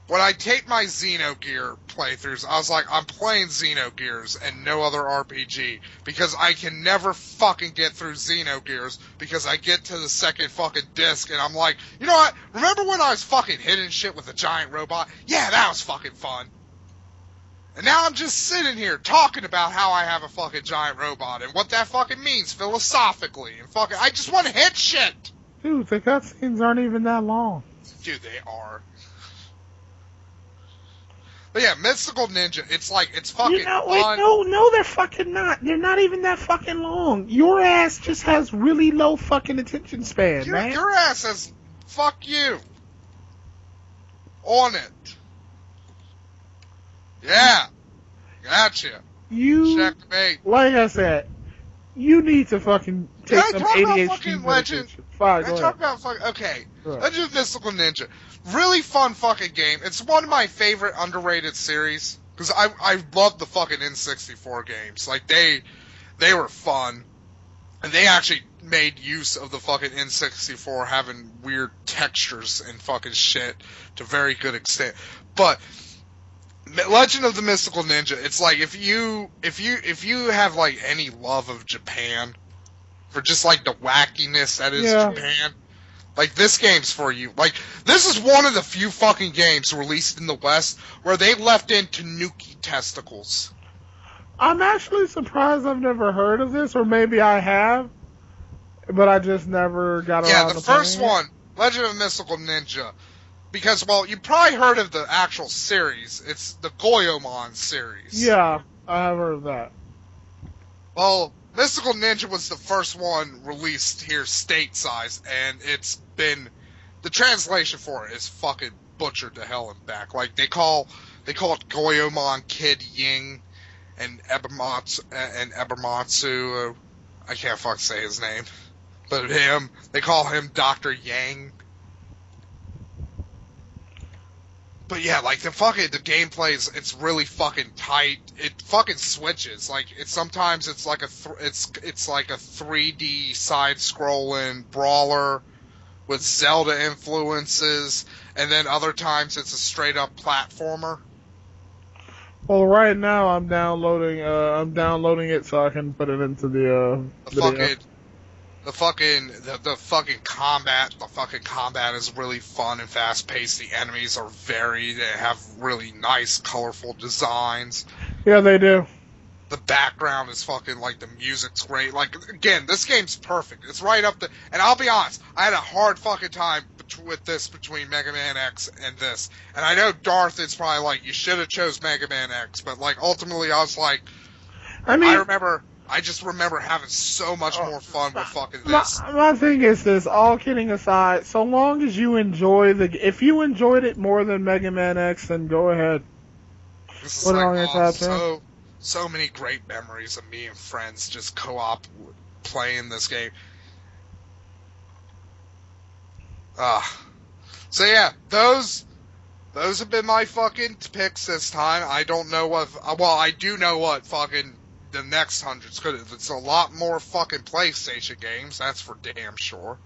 When I take my Xenogear playthroughs, I was like, I'm playing Xenogears and no other RPG, because I can never fucking get through Xenogears, because I get to the second fucking disc, and I'm like, you know what, remember when I was fucking hitting shit with a giant robot? Yeah, that was fucking fun. And now I'm just sitting here talking about how I have a fucking giant robot, and what that fucking means philosophically, and fucking, I just want to hit shit! Dude, the cutscenes aren't even that long. Dude, they are. But yeah, Mystical Ninja, it's like, it's fucking fun. No, they're fucking not. They're not even that fucking long. Your ass just has really low fucking attention span, man. Your ass has, fuck you. On it. Yeah. Gotcha. Checkmate. Like I said, you need to fucking take some ADHD medication. Fine, go ahead. Okay. Legend of Mystical Ninja. Really fun fucking game. It's one of my favorite underrated series. Because I love the fucking N64 games. Like, they were fun. And they actually made use of the fucking N64 having weird textures and fucking shit to very good extent. But Legend of the Mystical Ninja, it's like if you have like any love of Japan, for just like the wackiness that is Japan, like this game's for you. Like, this is one of the few fucking games released in the West where they left in Tanuki testicles. I'm actually surprised I've never heard of this, or maybe I have, but I just never got around to playing it. Yeah, the first one, Legend of Mystical Ninja. Because, well, you probably heard of the actual series. It's the Goemon series. Yeah, I have heard of that. Well, Mystical Ninja was the first one released here stateside, and it's been, the translation for it is fucking butchered to hell and back. Like, they call it Goemon Kid Ying and Ebermatsu, I can't fucking say his name, but they call him Dr. Yang. But yeah, like the gameplay it's really fucking tight. It fucking switches. Like sometimes it's like it's like a 3D side-scrolling brawler with Zelda influences, and then other times it's a straight-up platformer. Well, right now I'm downloading it so I can put it into the video. The fucking combat is really fun and fast paced. The enemies are varied. They have really nice, colorful designs. Yeah, they do. The background is fucking, like, the music's great. Like, again, this game's perfect. It's right up the, and I'll be honest, I had a hard fucking time with this between Mega Man X and this. And I know Darth is probably like, you should have chose Mega Man X, but like, ultimately I was like, I just remember having so much more fun with fucking this. My thing is this, all kidding aside, so long as you enjoy if you enjoyed it more than Mega Man X, then go ahead. This is like, so many great memories of me and friends just co-op playing this game. So yeah, those have been my fucking picks this time. I don't know I do know what fucking the next 100's good. It's a lot more fucking PlayStation games, that's for damn sure.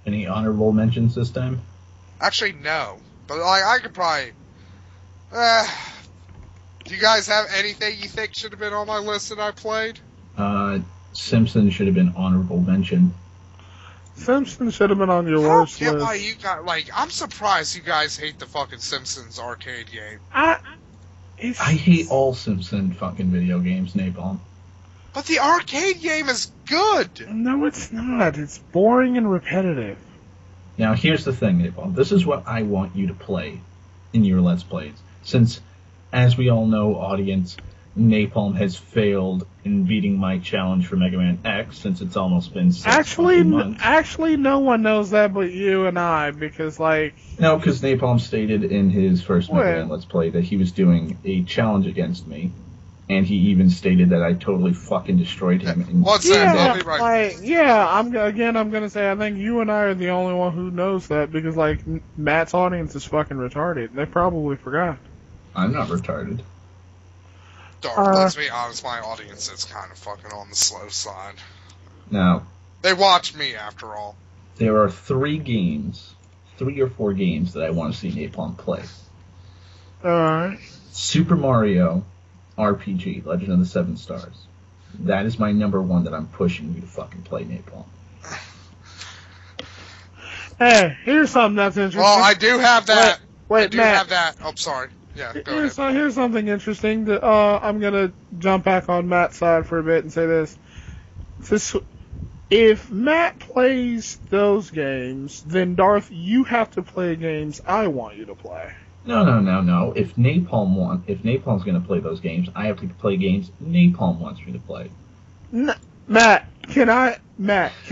Any honorable mentions this time? Actually, no. But like, I could probably. Do you guys have anything you think should have been on my list that I played? Simpsons should have been honorable mention. Simpsons should have been on your worst list. Why you got, like, I'm surprised you guys hate the fucking Simpsons arcade game. I hate all Simpson fucking video games, Napalm. But the arcade game is good! No, it's not. It's boring and repetitive. Now, here's the thing, Napalm. This is what I want you to play. in your Let's Plays. Since, as we all know, audience, Napalm has failed in beating my challenge for Mega Man X since it's almost been 6 months. Actually, no one knows that but you and I, because, like... No, because Napalm stated in his first Mega Man Let's Play that he was doing a challenge against me, and he even stated that I totally fucking destroyed him. I'm gonna say I think you and I are the only one who knows that, because, like, Matt's audience is fucking retarded. They probably forgot. I'm not retarded. Let's be honest, my audience is kind of fucking on the slow side. Now, they watch me, after all. There are 3 or 4 games that I want to see Napalm play. Alright. Super Mario RPG, Legend of the Seven Stars. That is my number 1 that I'm pushing you to fucking play, Napalm. Hey, here's something that's interesting. Well, I do have that. Wait, Matt. Oh, sorry. Yeah, go ahead. Here's something interesting. That, I'm gonna jump back on Matt's side for a bit and say this. If Matt plays those games, then Darth, you have to play games I want you to play. No. If Napalm's gonna play those games, I have to play games Napalm wants me to play. Matt, can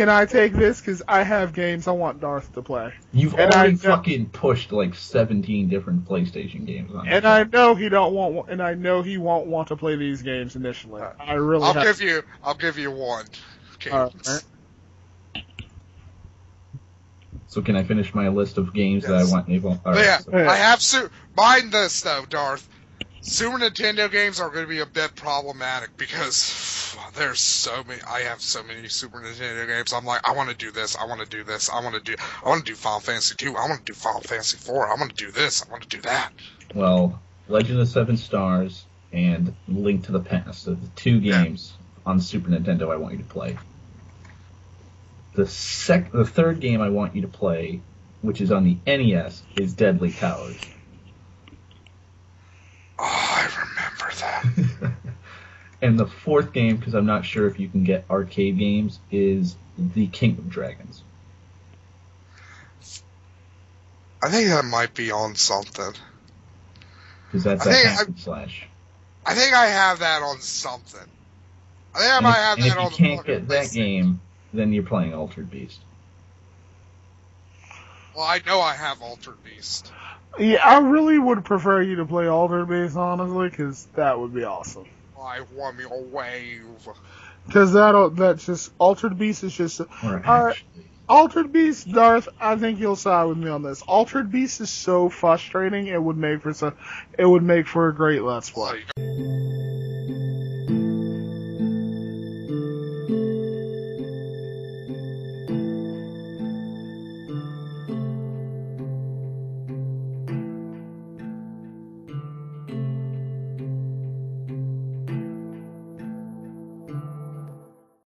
I take this? Because I have games I want Darth to play. You've already fucking pushed like 17 different PlayStation games on and I know he won't want to play these games initially. I'll give you one. Right. So can I finish my list of games that I want Napalm? I have mind this though, Darth. Super Nintendo games are going to be a bit problematic because there's so many. I have so many Super Nintendo games. I'm like, I want to do this. I want to do this. I want to do Final Fantasy 2. I want to do Final Fantasy 4. I want to do this. I want to do that. Well, Legend of Seven Stars and Link to the Past are the 2 games on Super Nintendo I want you to play. The third game I want you to play, which is on the NES, is Deadly Towers. Oh, I remember that. And the 4th game, because I'm not sure if you can get arcade games, is the Kingdom Dragons. I think that might be on something. Because that's a hack and slash. I think I have that on something. I think I might have that on the... If you can't get that game, then you're playing Altered Beast. Well, I know I have Altered Beast. Yeah, I really would prefer you to play Altered Beast, honestly, because that would be awesome. I want me a wave. Because that's just... Altered Beast is just... Altered Beast, Darth, I think you'll side with me on this. Altered Beast is so frustrating, it would make for a great Let's Play.